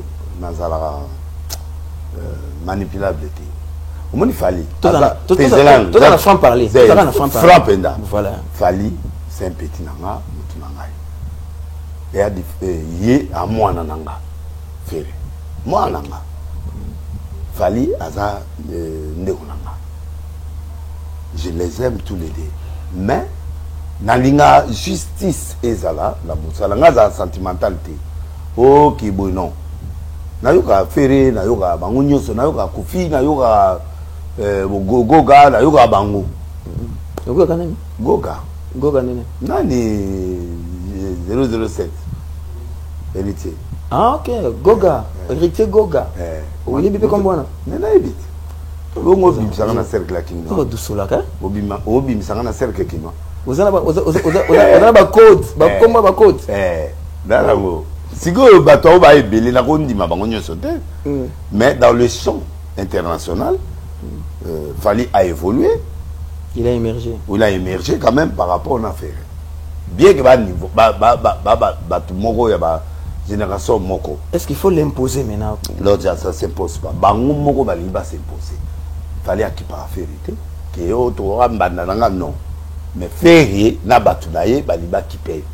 Manipulable. Il fallait. Tout dans la franc parler. Voilà. Fali, c'est un petit nanga, et a dit, à moi nanga. Faire. Moi nanga. Fali, aza nanga. Je les aime tous les deux. Mais, nalinga justice ezala, la moussala, za sentimentalité. Oh, qui bon non. Nayoka ferré, nayoka bango nyoso, nayoka kufi, nayoka goga, nayoka bango. Goga kanani? Goga. Goga nene. Nani 007. Héritier. Ah ok, Goga. Héritier Goga. Oui, il est comme moi. Nena ebit. Bongo bimsanga na cercle la kinga. Ko dusula ka? Bimsanga na cercle kinga. Ozana ba code, ba komba ba code. Darango. Si vous avez mais dans le champ international, Fali a évolué. Il a émergé. Il a émergé quand même par rapport à l'affaire. Bien que niveau, génération moko. Est-ce qu'il faut l'imposer maintenant? Non, ça ne s'impose pas. Bango moko baliba s'imposer. Fali a qui par affaire que auto non. Mais faire na batunaye baliba qui paye.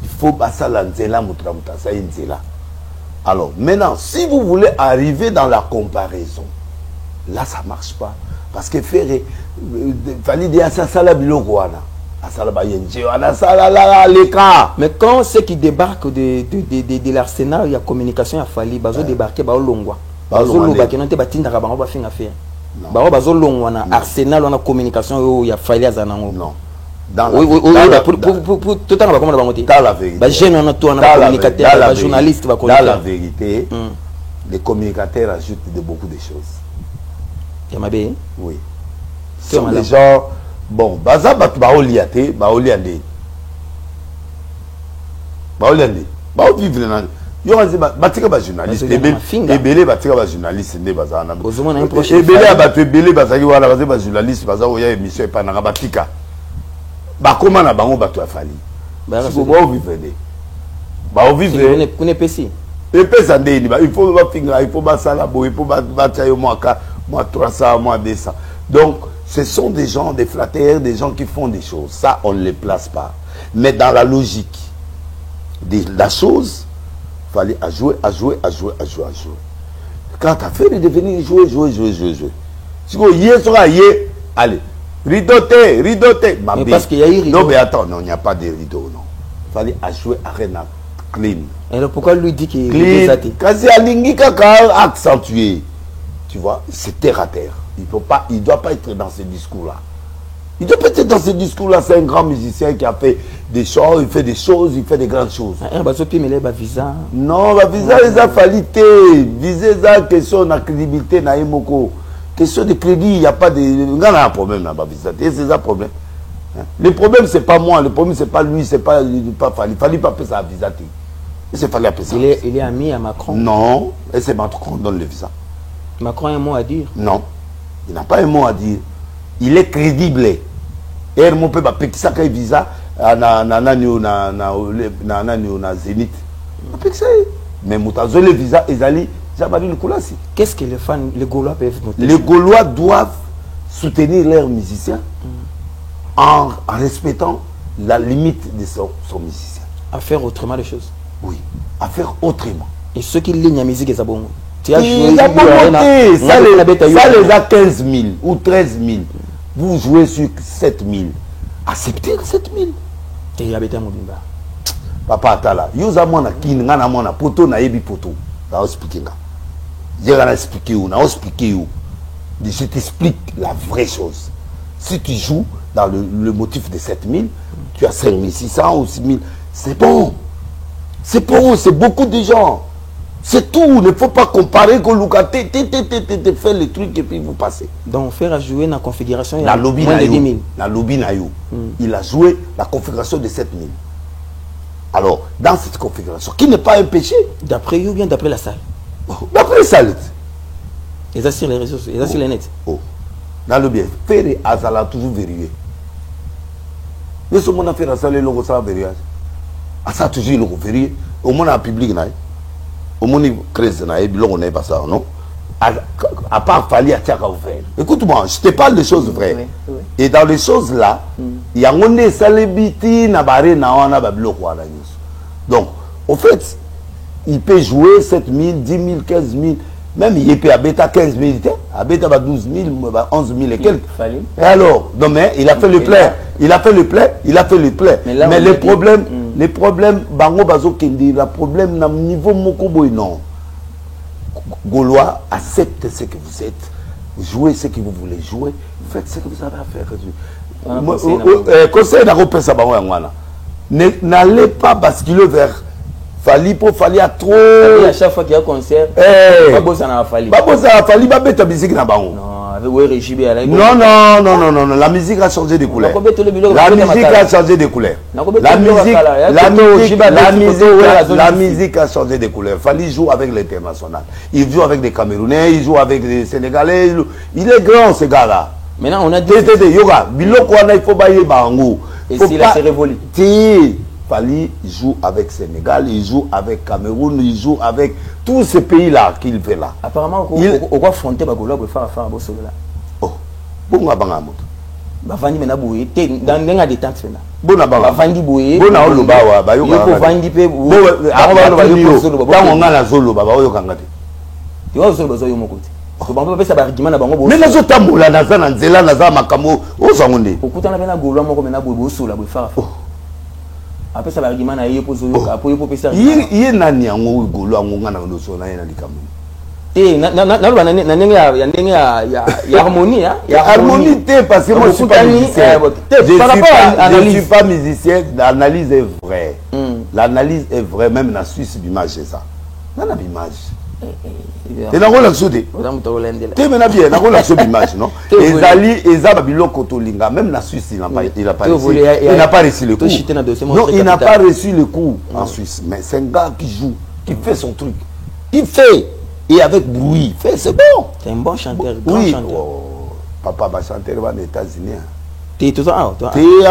Il faut passer la nzela mutramutasa nzela. Alors maintenant, si vous voulez arriver dans la comparaison, là ça marche pas parce que faire fallait dire ça sala biloko wana. Asala ba yenje wana sala la leka. Mais quand ceux qui débarquent de l'arsenal, il y a communication, il fallait bazo débarquer ba longwa. Bazo longwa qui n'était batinda ka bango ba finga faire. Ba bazo longwa na arsenal on a communication il y a fallait azanango. Non. Dans la vérité, les communicateurs ajoutent de beaucoup de choses. Oui. Ce sont des gens, bon, baza batu baoliate, baoliande. Baoliande. Baovivre dans batika ba journaliste ebele batika ba journaliste nde bazana ebele abatu ebele bazaki wala ba journaliste baza oya émission epanaka batika bakoma na bango bato afali. Ba vivre. Vous ne pesi. Et puis ça il faut finir, il faut salabo, il faut bâtir moi 300, moi 200. Donc ce sont des gens, des flatteurs, des gens qui font des choses. Ça, on ne les place pas. Mais dans la logique de la chose, il fallait jouer. Quand tu as fait de devenir jouer. Si vous allez, ridoter. Mais parce qu'il y a eu rideau. Non, mais attends, non, il n'y a pas de rideau, non. Il fallait jouer arena clean. Alors pourquoi lui dit qu'il est clean? Kasi alingi kaka accentué. Tu vois, c'est terre à terre. Il doit pas être dans ce discours-là. Il doit pas être dans ce discours-là. C'est un grand musicien qui a fait des choses, il fait des choses, il fait des grandes choses. Non, visa, il a fallu viser ça, question de crédibilité, question de crédit, il n'y a pas de. Il y a un problème là-bas, visa. C'est ça le problème. Le problème, c'est pas moi, le problème, c'est pas lui, c'est pas Fali. Fali pas ça à visa. C'est Fali appeler ça. Il est ami à Macron. Non, et c'est Macron qui donne le visa. Macron a un mot à dire. Non, il n'a pas un mot à dire. Il est crédible. Et mon peuple a payé ça comme visa na Zénith. Mais Moutazo le visa ezali Jabari le Koulasi. Qu'est-ce que les fans, les Gaulois peuvent noter? Les Gaulois doivent soutenir leurs musiciens en respectant la limite de son musicien. À faire autrement les choses. Oui, à faire autrement. Et ceux qui lignent la musique, ils ont ça les a 15 000 ou 13 000. Vous jouez sur 7 000. Acceptez 7 000. Et il y a des mobimba. Papa Atala, vous avez un kin, vous avez un poto, vous avez un poto. Vous expliquez. Je vais expliquer où. Je t'explique la vraie chose. Si tu joues dans le motif de 7 000, tu as 5 600 ou 6 000. C'est bon. C'est bon, c'est beaucoup de gens. C'est tout, il ne faut pas comparer que Lucas fait les trucs et puis vous passez. Donc faire jouer la configuration, la lobby moins de 10 000. La lobby Nayo. Il a joué la configuration de 7 000. Alors, dans cette configuration, qui n'est pas un péché. D'après lui ou bien d'après la salle? D'après la salle. Et ça sur les réseaux sociaux, et ça sur les nets. Dans le bien, faire Azala toujours vérifié. Mais ce monde a fait la salle, le ça vérifié. Ça toujours le vérifié. Au moins en public, au moins on n'est pas ça, non? À part Fali à Tiaka ouvert. Écoute-moi, je te parle des choses vraies. Oui, oui. Et dans les choses là, il y a un célébrité na baré na wana bablo kwa na news. Donc, au fait, il peut jouer 7 000, 10 000, 15 000, même il peut à 15 000, à 12 000, 11 000 et quelques. Et alors, non mais il a fait le plein. Il a fait le plein. Mais les problèmes, bango bazo kendi, le problème na niveau mokoboy non. Gaulois, acceptez ce que vous êtes, jouez ce que vous voulez jouer, faites ce que vous avez à faire. Conseil d'Europe, ça n'allez pas basculer vers Fali pour Fali à trop. À chaque fois qu'il y a un concert, pas besoin de Fali. Pas besoin de Fali, pas besoin de musique na bango. Non, la musique a changé de couleur. La musique a changé de couleur. La musique a changé de couleur. Fali joue avec l'international. Il joue avec des Camerounais, il joue avec des Sénégalais. Il est grand ce gars-là. Maintenant, on a dit. Yoga, Biloko, il faut bailler bango. Et s'il a ses révolus. Fali joue avec Sénégal, il joue avec Cameroun, il joue avec tous ces pays-là qu'il fait là. Apparemment, on va affronter Bagolo pour faire affaire à Bosso là. Oh, bon à Bangamot. Bavandi mena boué, dans des détente là. Bon à Bavandi boué. Bon à Olubawa, Bayo. Bavandi pe. Bon, dans on a la zolo, Bayo Kangate. Tu vois Zolo Bazo Yomokote. Bango pesa ba argument na bango. Mais nazo tambola naza na nzela naza makamo, ozangonde. Okutana mena Golo moko mena boué Bosso là pour faire affaire. Après ça, l'argument na yé pozo après pour pesa. Yé nani yango Golo angonga na loso na yé na likambo. Ya harmonie, hein? Il y a harmonie parce que moi je suis pas musicien. Je suis pas musicien, l'analyse est vraie. L'analyse est vraie, même dans la Suisse, l'image c'est ça. Dans l'image. Et dans la sauté. Tu me bien, dans la sauté l'image, non? Et Zali, et Zababilo Kotolinga, même la Suisse, il n'a pas reçu le coup. Non, il n'a pas reçu le coup en Suisse. Mais c'est un gars qui joue, qui fait son truc. Il fait. Et avec bruit, c'est bon. C'est un bon chanteur, oui. Chanteur. Oh, papa va chanter aux États-Unis. Tu es tout ça, toi. Tu es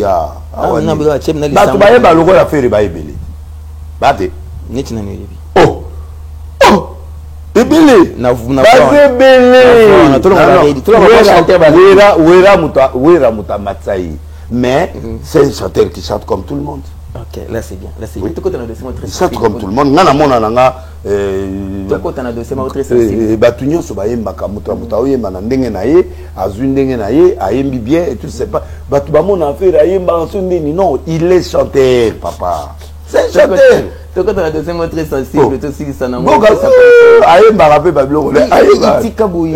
à ah, non, mais tu es là. Tu vas faire le rôle à faire les bails belés. Bate. N'est-ce pas? Oh, Belé. Basé Belé. Ouera Mouta Matsaï. Mais c'est un chanteur qui chante comme tout le monde. Ok, là c'est bien. Là c'est bien. Il chante comme tout le monde. Nana mona nanga. Batunyo sobayemba kamuta muta oyemba na ndenge na ye, azwi ndenge na ye, ayembi bien et tout c'est pas. Batu ba mona affaire ayemba sondeni non, il est chanteur papa. C'est un chanteur. Toi quand on a deuxième très sensible, tout si ça n'a pas. Ayemba rappé bablo. Ayemba. Tikabouyi.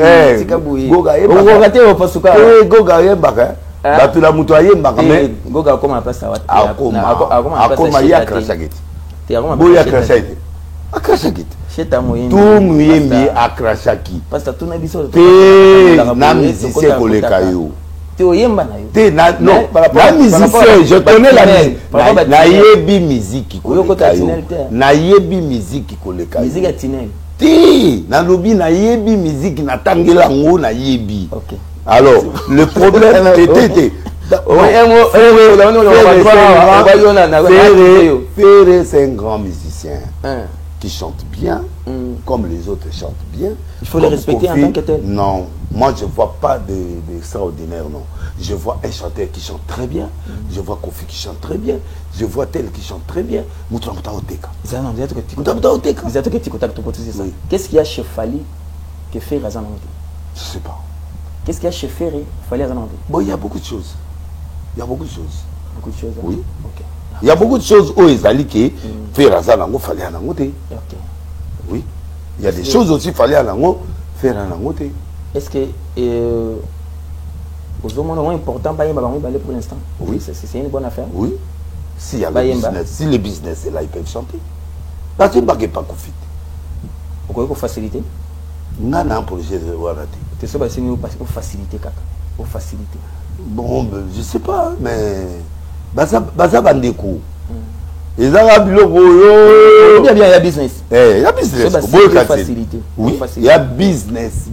Goga ayemba. On va rater au pasuka. Goga ayemba ka. Batu la muto ayemba ka mais Goga comment on passe ça? Akoma ya krashageti. Boya krashageti. Akrashageti. Tout muyembi akrashaki. Parce que tout n'a biso. Na musicien koleka yo. Te oyemba na yo. Te na non. Na musicien, je connais la musique. Na yebi musique koleka yo. Na yebi musique koleka yo. Musique à Tinel. Te na lobi na yebi musique na tangela ngo na yebi. OK. Alors, le problème était Ferré, c'est un grand musicien qui chante bien, comme les autres chantent bien. Il faut le respecter en tant que tel. Non, moi je ne vois pas d'extraordinaire, non. Je vois un chanteur qui chante très bien, je vois Kofi qui chante très bien, je vois tel qui chante très bien. Qu'est-ce qu'il y a chez Fali que fait Razan? Je ne sais pas. Qu'est-ce qu'il y a chez Ferré? Fali Razan? Bon, il y a beaucoup de choses. Il y a beaucoup de choses. Beaucoup de choses. Oui. Ok. Il y a beaucoup de choses où ils allaient qui faire Razan Nango, fallait en angoter. Ok. Oui. Il y a des choses aussi, fallait en ango, faire en angoter. Est-ce que aux moments importants, pour l'instant? Oui. C'est une bonne affaire? Oui. S'il y a le business, si le business est là, ils peuvent chanter. Parce qu'ils ne peuvent pas profiter. Pourquoi il faut faciliter? On a un projet de Warati. C'est ça, c'est une facilité, kaka. Pour faciliter. Bon, je ne sais pas, mais. Baza Bandeko. Ils ont un biloko. Il y a business. Il y a business. Facilité. Oui, il y a business.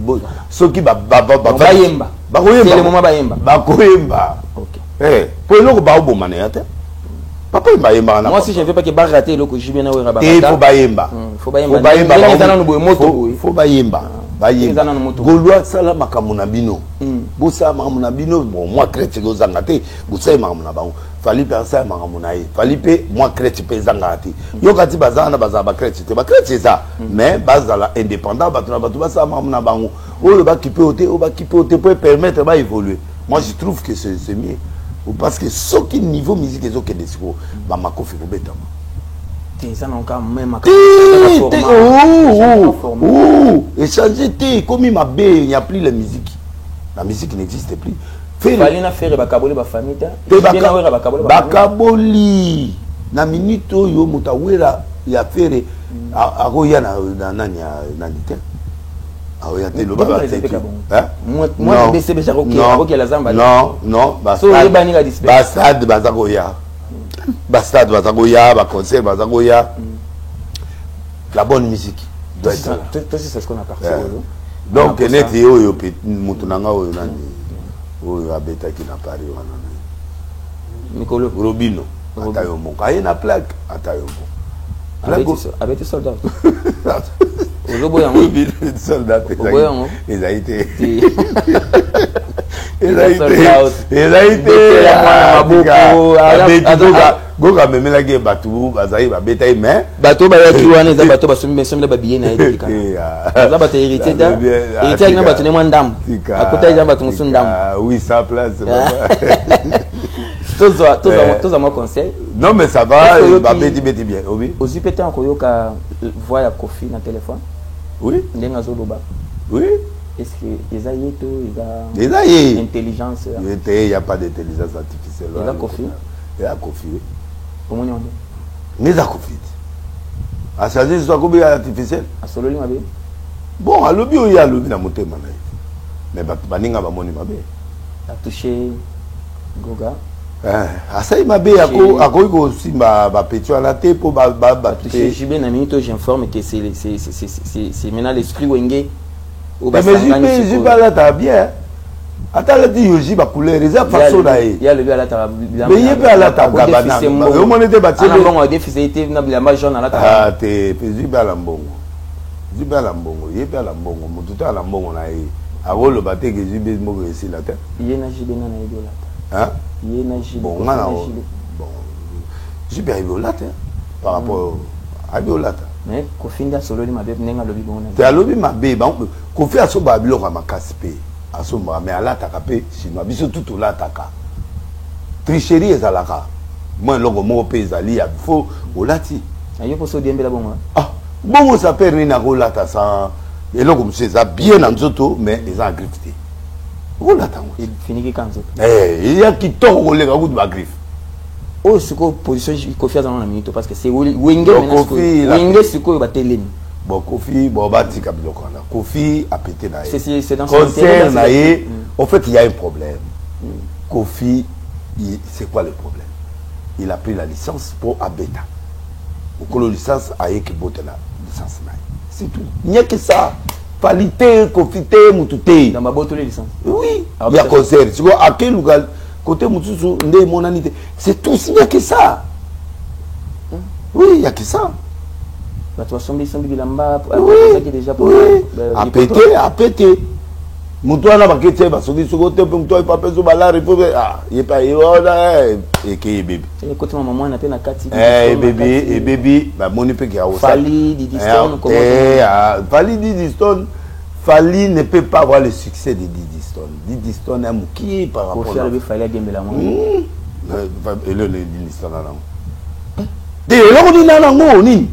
Ceux qui Bayemba. C'est le moment Bayemba. Bakoyemba. Ok. Pour le Baobo Manéate. Papa Bayemba. Moi, si je ne veux pas que Baraté, le que je viens à Bayemba. Il faut Bayemba. Faut Bayemba. Faut Bayemba. Bayemba. Gaulois sala makamuna bino. Bosa makamuna bino. Bon, moi chrétien gozangate. Bosa makamuna bango. Fali penser makamuna yi. Fali pe moi chrétien pe zangate. Yo kati bazana bazaba chrétien. Te ba chrétien ça. Mais bazala indépendant batuna batu basa makamuna bango. O le ba kipe pour permettre ba évoluer. Moi je trouve que c'est mieux. Parce que ce qui niveau musique est ok desiko ba makofi ko betama. Ça n'a encore même échanger comme il m'a bé, il n'y a plus la musique. La musique n'existe plus. Falina faire bakaboli ba famille bakaboli na minute yo mutawera ya faire akoya na nani te akoya te lo ba non bastade bazakoya Bastade Bazagoya, concert Bazagoya. La bonne musique doit être là. C'est ce qu'on a parti. Donc, il y a des gens qui ont habité qui n'a pas eu. Robino. Atayomo. Il y a une plaque. Atayomo. Avec des soldats. Des soldats. Ils ont été. Goga memela ke batu bazai ba betaï mais bato ba ya kiwana za bato basumbe sombe ba biye na yedika za bato hérité da hérité na bato ne mwandam akota za bato musundam oui ça place tous moi conseil non mais ça va ba beti bien oui aussi peut-être encore yoka voix ya Kofi na téléphone oui ndenga zo loba oui. Est-ce que les aïetos, les aïe intelligence? Il n'y a pas d'intelligence artificielle. Il y a Kofi. Il y a Kofi. Comment on dit? Mais il y a Kofi. À changer soit combien artificiel? À solo ma bé. Bon, à l'objet il y a l'objet dans mon thème. Mais baninga ba moni ma bé. A touché Goga. À ça il m'a bé à quoi aussi ma petit à la tête pour ba toucher. J'ai bien ami toi j'informe que c'est maintenant l'esprit Wenge. Mais je pas là t'as bien. Attends là tu yoji ba couleur les façon là. Il y a le bien là t'as. Mais il y a là t'as gabana. Au moins était bâti. Ah non, on a défisé était na la jaune là t'as. Ah t'es président la mbongo. Jube à la mbongo, yé à la mbongo, motuto à la mbongo na ye. Avant le bâté que Jube moko ici la terre. Yé na Jube na na idola. Hein? Yé na Jube. Bon, on a bon. Jube a idola par rapport à idola. Mais Kofi a solo ni mabe nenga lobi bon na. Te alobi mabe ba Kofi aso ba bilo ka makasi pe. Aso ba mais ala taka pe chinois biso tout la taka. Tricherie ezalaka. Moi longo mo pe ezali ya faut olati. Ayo poso diembela bon. Ah, bon ça peut rien à olata ça. Et longo monsieur ça bien en zoto mais ils ont griffé. Olata. Il finit qui quand zoto. Il y a qui tord au lega gout ba griffe. Oh, c'est quoi position Kofi dans la minute parce que c'est Wenge maintenant. Wenge c'est quoi batelemi. Bon Kofi bon bati kabilo kana. Kofi a pété na. C'est dans son concert na ye. En fait, il y a un problème. Kofi, c'est quoi le problème? Il a pris la licence pour Abeta. Au la licence a été boté la licence. C'est tout. Il n'y a que ça. Qualité, Kofi, Moutouté. Dans ma botte les licences. Oui. Il y a concert. Tu vois, à quel lugar? Côté Moutoutou, mon anité. C'est tout. Il n'y a que ça. Oui, il n'y a que ça. Bah, tu vas somber Bilamba. Oui. Déjà oui. À péter, à péter. Moutoua n'a pas quitté, parce que ce côté, Moutoua, il pas besoin de la réponse. Ah, il n'est pas et qui est bébé. Et côté ma maman, on a peine à 4. Eh, bébé, bah, mon épée qui a aussi. Fali, Didi Stone, comment Fali, Didi Stone. Fali ne peut pas avoir le succès de Didi Stone. Didi Stone est mouki par rapport à. Il fallait gagner la main. Et le Didi Stone là. Et là, on dit là, on dit.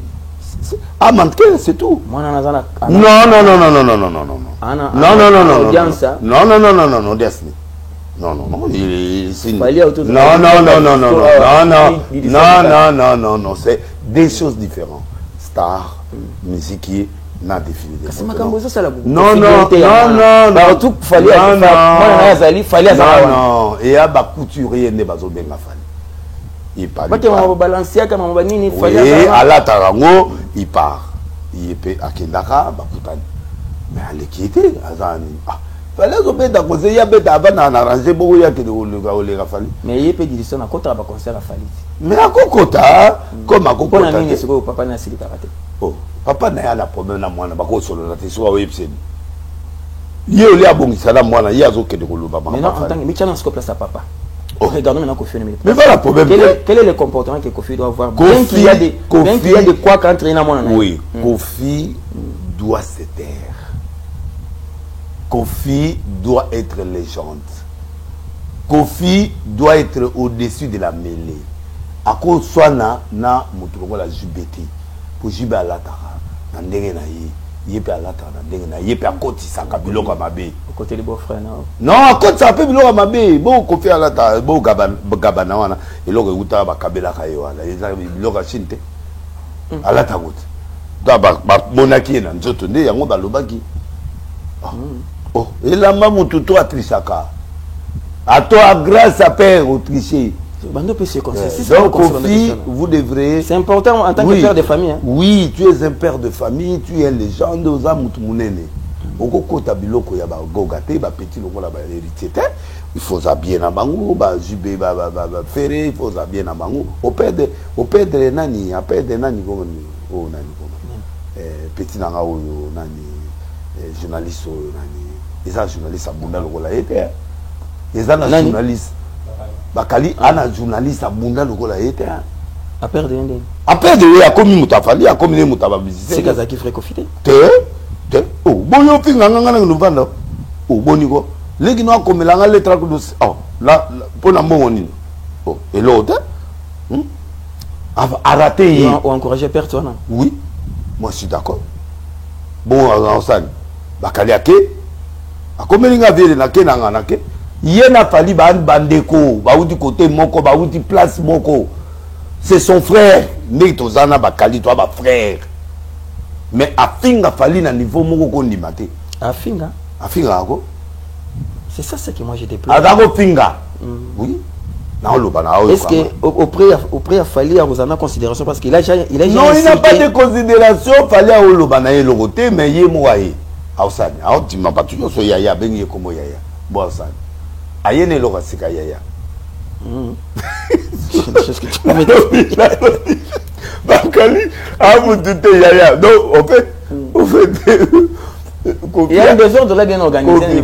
Ah, manqué, c'est tout. Non. Non, non, non, non, non, non, non, non. Non, non, non, non, non. Non, non, non, non, non, non, Desni. Non, non, non. Non, non, non, non, non, non, non, non, non, non, non, c'est des choses différentes. Star, musique, n'a défini. Non, non, non, non, non. Tout fallait. Non, non. Et à bas couturier, ne pas bien la fallait. Il part. Oui, à la Tarango, il part. Il est à Kendaka, Bakutani. Mais à l'équité, Azani. Ah, fallait que tu aies conseillé à Beta avant d'arranger beaucoup de les rafales. Mais il y a des gens à côté de concert à Fali. Mais à Kokota, comme à Kokota. Papa n'a pas karaté. Oh, papa n'a pas problème à moi, n'a pas solo la tessoire au website. Il y a eu la bonne ça, moi, il y a aucun de Goloba. Mais non, en tant que Michan, on place à papa. Oh. Regardons maintenant Kofi. Mais voilà le problème. Quel est le comportement que Kofi doit avoir? Bien qu'il y a de quoi qu'entrer dans mon année. Oui, Kofi doit se taire. Kofi doit être légende. Kofi doit être au-dessus de la mêlée. À cause soit na mutuko la jubeti. Pour jiba la tara. Na ndenge na yi. Yepe à la tara na ndenge na yepe à côté ça kabilo ka mabe. Au côté des beaux-frères non. Non, à côté ça peut bilo ka mabe. Bon Kofi à la tara, bon gabana wana. Et lo uta ba kabela ka yo wana. Eza bilo ka chinte. À la tara gote. Da ba monaki na nzoto nde yango ba lobaki. Oh, et là, maman, tout toi trichaka. À toi, grâce à père, au tricher. Donc, Kofi, vous devrez. C'est important en tant que père de famille. Hein? Oui, tu es un père de famille, tu es légende aux âmes mounene. Au coco tabiloko ya ba gogate, ba petit loko la ba héritier. Il faut s'habiller na bango, ba jubé, ba ferré, il faut s'habiller na bango. Au père de nani, à père de nani comment oh nani comment. Petit nanga oyo nani, journaliste oyo nani. Les journalistes à Bunda Logola était. Les journalistes. Bakali, ana journaliste à Bunda Logola était. À perdre de l'Inde. À perdre de l'Inde, comme Moutafali, comme les Moutafabisés. C'est Kazaki ferait profiter. Oh, bon, yo pinga ngana nous vendre. Oh, bonigo. Les gens comme la lettre de oh, là, pour la monnaie. Oh, et l'autre. A raté. Ou encourager perdre toi, non? Oui, moi je suis d'accord. Bon, en salle. Bakali ake. Akomelinga vile na ke na ke yena fali bandeko ba uti côté moko ba uti place moko c'est son frère mais tozana bakali toi ba frère mais afinga fali na niveau moko ko ndimate afinga ko c'est ça ce que moi j'ai déploré adako finga oui na loba na est-ce que auprès a fali à Rosana considération parce qu'il a non il n'a pas de considération fali à loba na lokote mais yé moaye Aosani, tu m'as pas toujours so yaya bengi comme yaya. Bon Aosani. Ayene lo kasika yaya. C'est ce que tu peux me dire. Bakali, a vous douter yaya. Donc en fait, Il y a un désordre là bien organisé.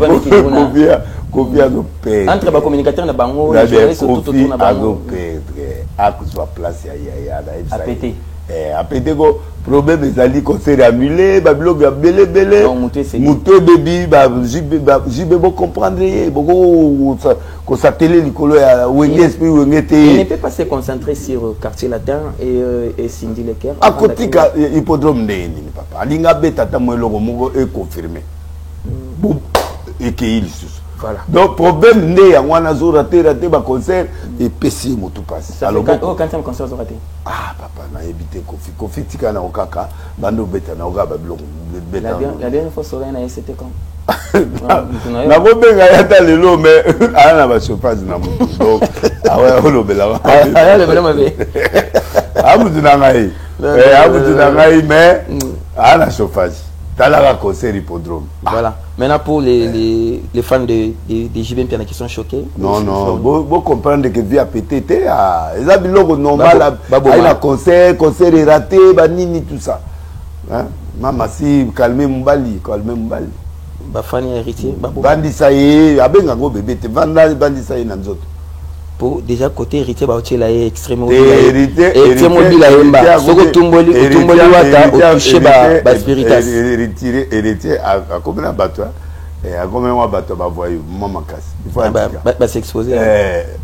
Kofi a nous perdre. Entre les communicateurs de Bango, les journalistes surtout autour de Bango. À cause de la place, il y a à péter. À péter, le problème est d'aller concert annulé, Babylone a belé. Mouté baby, j'y peux comprendre. Beaucoup qu'on s'attelle l'école à Wengé esprit Wengé. Il ne peut pas se concentrer sur quartier latin et Cindy Lecker. À côté de l'hippodrome de papa. Alinga beta tamoy logo mongo est confirmé. Et qu'il voilà. Donc problème né à wana zo raté ba concert et PC moto passe. Alors quand un concert zo raté. Ah papa na éviter Kofi tika na okaka bando beta na oga babilo beta. La dernière fois Sorena c'était quand na bobenga yata lelo mais ana ba chauffage na moto. Donc ah ouais olobela. Ah le bela mabe. Amudu na ngai. Amudu na ngai mais ana chauffage. Talara concert hippodrome. Voilà. Maintenant pour les fans de JB Mpiana qui sont choqués. Non, vous comprenez que vie a pété. Ils ont dit normal. Il y a concert est raté, banini tout ça. Maman si calmez Mbali. Bafani héritier. Bandi ça y est, abengango bébé. Bandi ça y est dans d'autres. Pour déjà côté héritier baoche là est extrêmement héritier mobile à Yemba soko tumboli wata touché ba spiritas héritier à combien bateau et à combien bateau ba voyou maman casse il faut ba s'exposer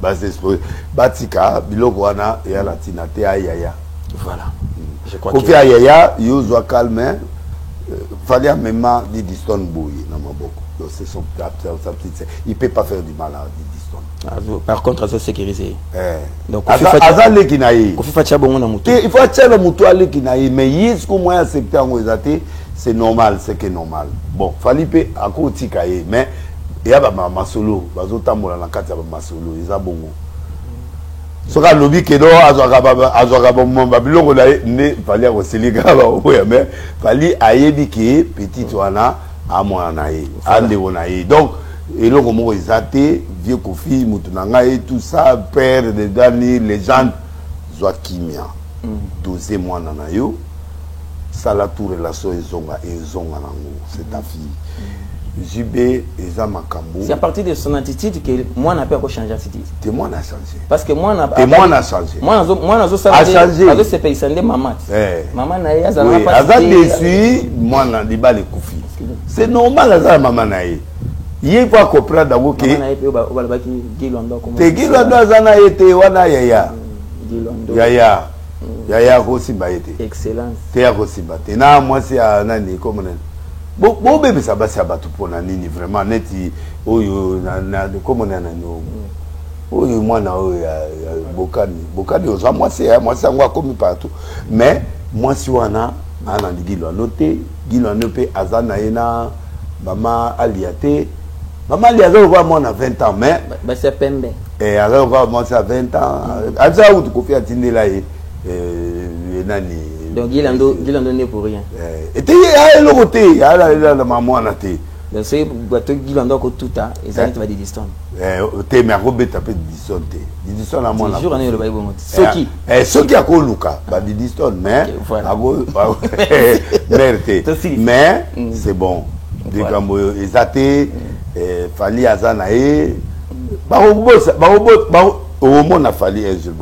ba s'exposer batika biloko wana ya latina te ayaya voilà je crois que ayaya yo zo calme fallait même di diston bouille na maboko donc c'est son petite il peut pas faire du mal à par contre, ça sécurisé. Donc, il faut faire le mouton mais moi accepter c'est normal, c'est que normal. Bon, Falipe a côté mais il y a ma solo, bazotambola na kati ya ma solo, ils a bongo. Soka lobby kedo azwaka bomba biloko na ne fali ko selika ba mais fali ayebi ke petit wana amona na ye, ande wona ye. Donc et là, comment ils étaient, vieux Kofi, Moutounanga et tout ça, père de Dani, légende, Zoakimia, 12 mois nanayo, ça la tout relation, ils ont c'est ta fille. JB, ils ont Makambo. C'est à partir de son attitude que moi, n'a pas changé d'attitude. Et moi, n'a changé. Parce que moi, n'a pas changé. Moi, n'a changé. C'est pays, c'est maman. Maman, n'a pas déçu, moi, n'a pas les Kofi. C'est normal, ça, maman, n'a il faut comprendre d'abord que Gilondo azana été wana yaya kosimba été excellence te ya kosimba te na moi c'est nani comme nani bon bébé ça basi abatu pona nini vraiment neti oyo na comme nani oyo mwana oyo bokani ozo moi c'est ngwa comme partout mais moi si wana ana Gilondo te Gilondo pe azana ena mama aliate. Maman, il y a 20 ans, mais. C'est Pembe. Et alors, moi, c'est à 20 ans. À ça, où tu copies à Tindé là, donc, Gilondo n'est pour rien. Et tu es le côté, il y a la maman à té. Donc, c'est Gilondo qui tout a, et ça, tu vas dire distant. Tu mais à Robert, tu as fait distant. Distant à moi. Toujours, on est le bail bon. Soki. Soki a quoi, Luca? Di distant, mais. Mais, c'est bon. Des gambo, ils étaient. Fali azana e au monde a fallu un jour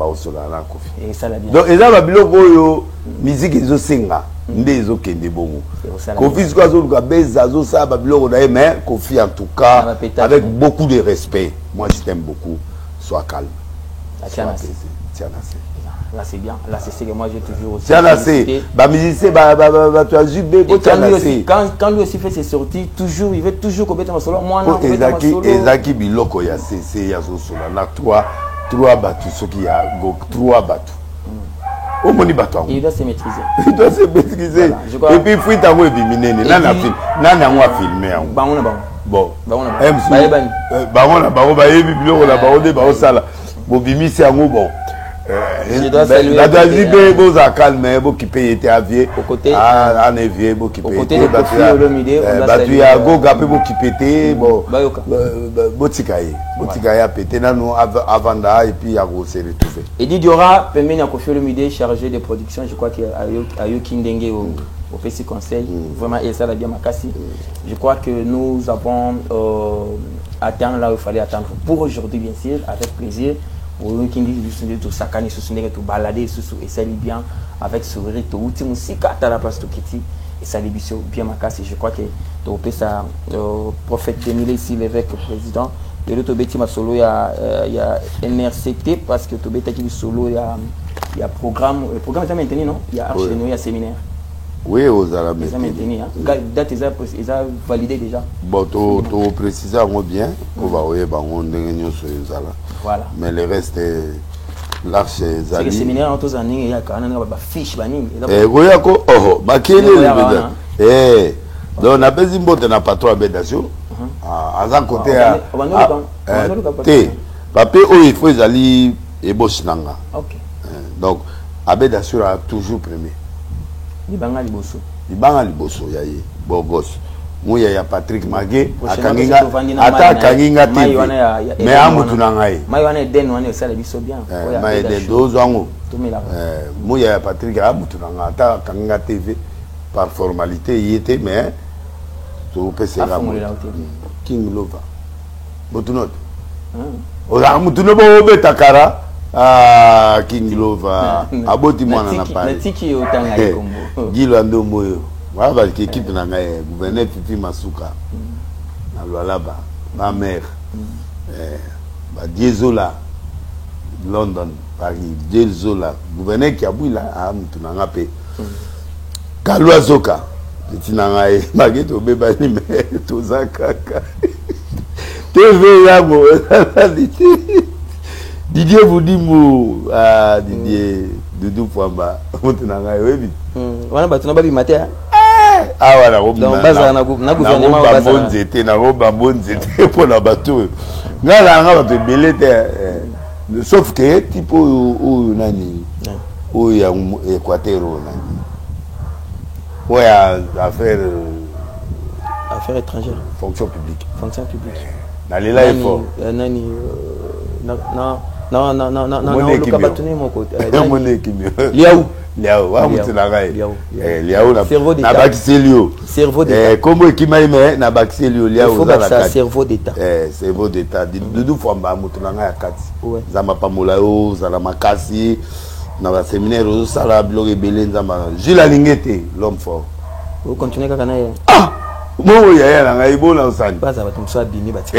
na Kofi et ça la bien donc eza ba biloko yo musique ezo senga nde ezo kende bongo Kofi ko azo ka beza zo sa ba biloko na mais Kofi en tout cas avec beaucoup de respect. Moi je t'aime beaucoup, sois calme, tiens assez. Là c'est bien, là c'est ce que moi j'ai toujours aussi. Tiens assez, bah musicien, tu as JB. Quand lui aussi fait ses sorties, toujours il veut toujours qu'on mette un solo. Moi non. Ezaki biloko ya c'est ya zo solo. Na trois bateaux, ce qui a trois bateaux. Au moni bateau. Il doit se maîtriser. Il doit se maîtriser. Et puis fuit à moi biminene. Nana film, nana moi filmer. Bon. Bon. Bayebi biloko na baode ba osala. Bobimi c'est ango bon. Je dois saluer. La Dazibe, vous a calmé, vous qui payez tes aviez. Au côté. Ah, en évier, vous qui payez. Au côté de Kofi Olomide, on a salué. Batu go gapé, vous qui pété. Bon. Bayoka. Botikaye. Botikaye a pété, nous, avant d'à, et puis à vous se retrouver. Edith Diora, Pemene à Kofi Olomide, chargé de production, je crois qu'il y a eu Kindenge au PC Conseil. Vraiment, et ça l'a bien makassi. Je crois que nous avons atteint là où il fallait attendre pour aujourd'hui, bien sûr, avec plaisir. Pour nous qui disent tout sakani, tout balader, et ça lit bien avec sourire, tout outil musique à la place de Kiti et ça lit bien makassi. Je crois que tu ça prophète Demile ici, l'évêque président. De l'autre bêtise ma solo il y a NRCT parce que tu bêtise qui solo il y a programme, le programme est maintenu non? Il y a arche de il y a séminaire. Oui, aux Arabes. Ils ont maintenu. Date ils ont validé déjà. Bon, tu précises bien qu'on va voir on voilà. Mais le reste l'arche c'est le séminaire en tous années il y a quand même une fiche bani. Oui, oh, makele donc on a besoin de na patron abedation. À un côté papier où il faut aller et bosnanga. OK. Donc abedation a toujours premier. Libanga liboso. Libanga liboso yaye bogos. Mouya ya Patrick Magé akanginga ata akanginga TV. Mais amutu na ngai. Maywana den wana sala biso bien. Mais den dozo ango. Mouya ya Patrick amutu na ngai ata akanginga TV par formalité y était mais tout peut se la King Lova. Botunot. Ola mutu no bo betakara. Ah, King Lova, aboti mwana na pale. Natiki otanga likombo. Gilo ando moyo. Waba ki équipe na ngai, gouverneur Fifi Masuka. Na Lualaba, ma mère. Ba Diezola, London, Paris, Diezola, gouverneur qui abouila a mutu na ngape. Kalwa Zoka, tina ngai, mageto beba ni me tozakaka. TV yabo, Didier vous dit mou Didier Doudou Fouamba maintenant webi wana batuna babi matin ah voilà donc baza na gouvernement baza bonzete na roba bonzete pour la bateau ngala nga ba belete sauf que type o nani o ya Équateur nani o ya affaire étrangère fonction publique na lela effort nani non, le cabatoni mon côté. Liao, wa mutuna ngai. Liao na cerveau d'état. Na bakiselio. Cerveau d'état. Kombo ekimai na bakiselio liao za la kati. Cerveau d'état. Cerveau d'état. Dudu Fouamba mutuna ngai akati. Zama pamola yo, zala makasi. Na ba séminaire au sala blog ebele nzamba. Jules Alingete, l'homme fort. Vous continuez kaka na ye. Ah! Moi, il y a un gars bon ensemble. Pas ça va tomber sur bini bâti.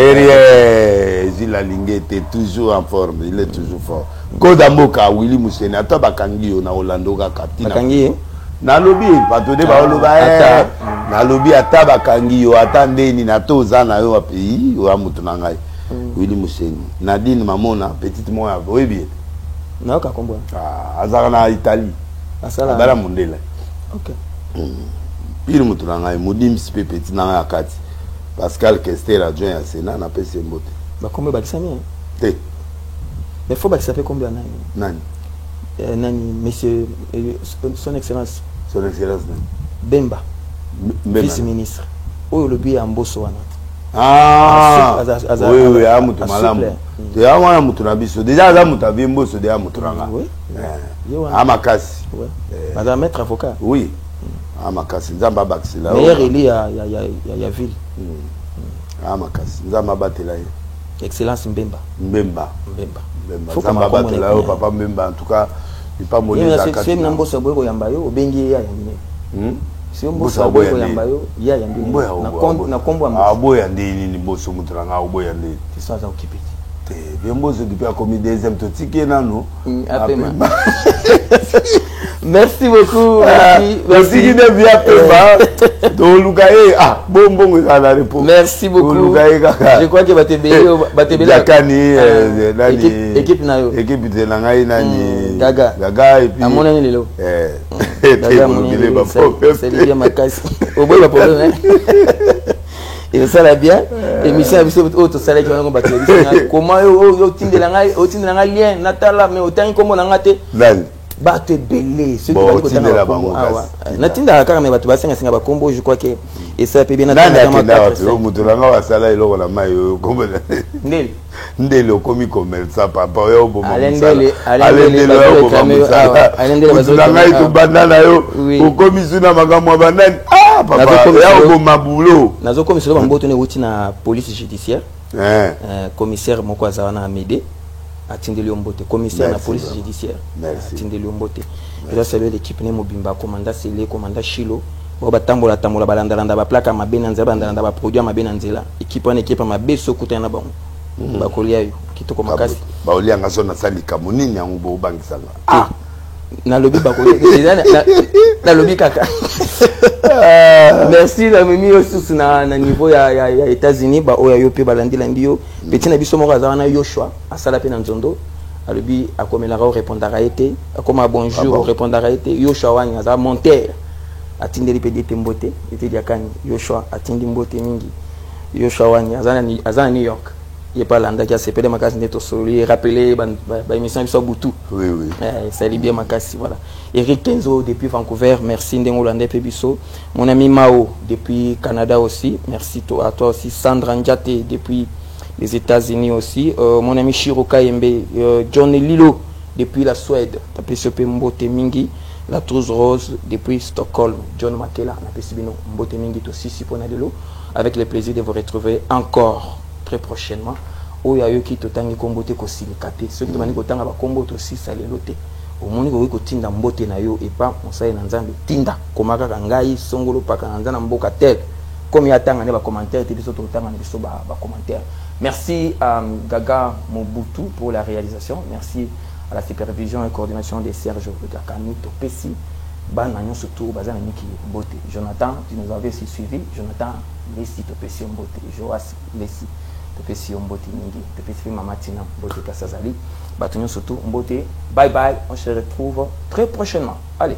Gilles Alingete est toujours en forme, il est toujours fort. Kodamboka Willy Moussene ata bakangi na Orlando ka katina. Bakangi na lobby patode ba loba na lobby ata bakangi yo atandeni na toza na yo pays yo amutu na ngai. Willy Moussene. Nadine Mamona petite moi oyebi. Na ka kombo. Ah azara na Italie. Asala. Bala mondela. OK. Il mutu na ngai modim sipe petit na ngai akati. Pascal Kester adjoint à Sénat na pese mbote. Ba kombe ba kisami. Te. Mais faut pas que ça fait combien nani? Nani. Nani monsieur son excellence. Son excellence nani. Bemba. Vice-ministre. Oyo lobi ya mboso wana. Ah. Oui, ya mutu malamu. Te ya wana mutu na biso. Déjà za mutu abi mboso de ya mutu ranga. Oui. Amakasi. Ouais. Madame maître avocat. Oui. Amakasi nzamba bakisila. Meilleur élu ya ville. Amakasi nzamba batela ye. Excellence Mbemba. Mbemba. Faut que ma batte là papa Mbemba en tout cas il pas molé ça c'est même mboso boyo yamba yo obengi ya yamine. Si mboso boyo yamba yo ya yamine. Na kombo ah boya ndini ni mboso mutranga boya ndini. C'est ça za occupé. Te bien mboso depuis a commis deuxième to ticket nano. Merci beaucoup. Merci qui de bien Pemba. Do Lukae ah bon la réponse. Merci beaucoup. Je crois que batebela Kani nani équipe na yo. Équipe de ngai nani Gaga et puis amona ni lelo. Gaga mobile ba c'est bien makasi. Au bout la problème. Et ça la bien. émission biso auto salaire qui va nous battre comment au team de la lien natala mais autant comme on a été bato belé ceux qui vont côté la bango natinda kaka mais bato basenga senga ba combo je crois que et ça peut bien natala mutulanga wa sala iloko la mayo comme ndele okomi commerçant papa yo bomo alendele mutulanga itu bandana yo okomi suna makamwa bandani papa ya oboma boulot nazo commissaire bango tone wuti na police judiciaire commissaire moko azana Amédée atindeli ombote commissaire na police judiciaire atindeli ombote eza saluer l'équipe ne mobimba commandant Sele commandant Chilo bo batambola balandalanda ba plaka mabena nzela balandalanda ba produit mabena nzela équipe en équipe mabeso kuta na bango bakolia yo kitoko makasi baolia ngaso na salika monini yango bo bangisanga na lobby bakolia na lobby kaka merci la mimi aussi na niveau ya États-Unis ba oya yo pe balandi landio petit na biso moko azana Yoshua asala pe na nzondo alobi akomela ko répondra été akoma bonjour répondra été Yoshua wanya za monter atindeli pe dete mbote ete diakani Yoshua atindi mbote mingi Yoshua wanya azana New York il pas landa qui a sepelé makasi neto soli rappeler ba émission biso butu oui ça li bien makasi voilà Eric Kenzo depuis Vancouver merci ndengo landé pe biso mon ami Mao depuis Canada aussi merci à toi aussi Sandra Ndiate depuis les États-Unis aussi mon ami Shiro Kayembe John Lilo depuis la Suède tapé pe mbote mingi la Trousse Rose depuis Stockholm John Makela na pesibino mbote mingi to sisi pona lelo avec le plaisir de vous retrouver encore très prochainement oya yo ki totangi kombote ko silikate ceux qui mani ko tanga ba kombote aussi salelote au moni ko tinda mbote na yo et pas on sait na nzambe tinda komaka ngai songolo paka na nzana mboka tel comme ya tanga ne ba commentaire te biso to tanga ne biso ba commentaire merci à Gaga Mobutu pour la réalisation merci à la supervision et coordination de Serge Gakani to pesi bana nyon surtout bazana niki mbote Jonathan tu nous avais suivi Jonathan Messi to pesi mbote Joas Messi topesi mbote mingi topesi mama tina mbote kasazali batunyo surtout mbote bye bye on se retrouve très prochainement allez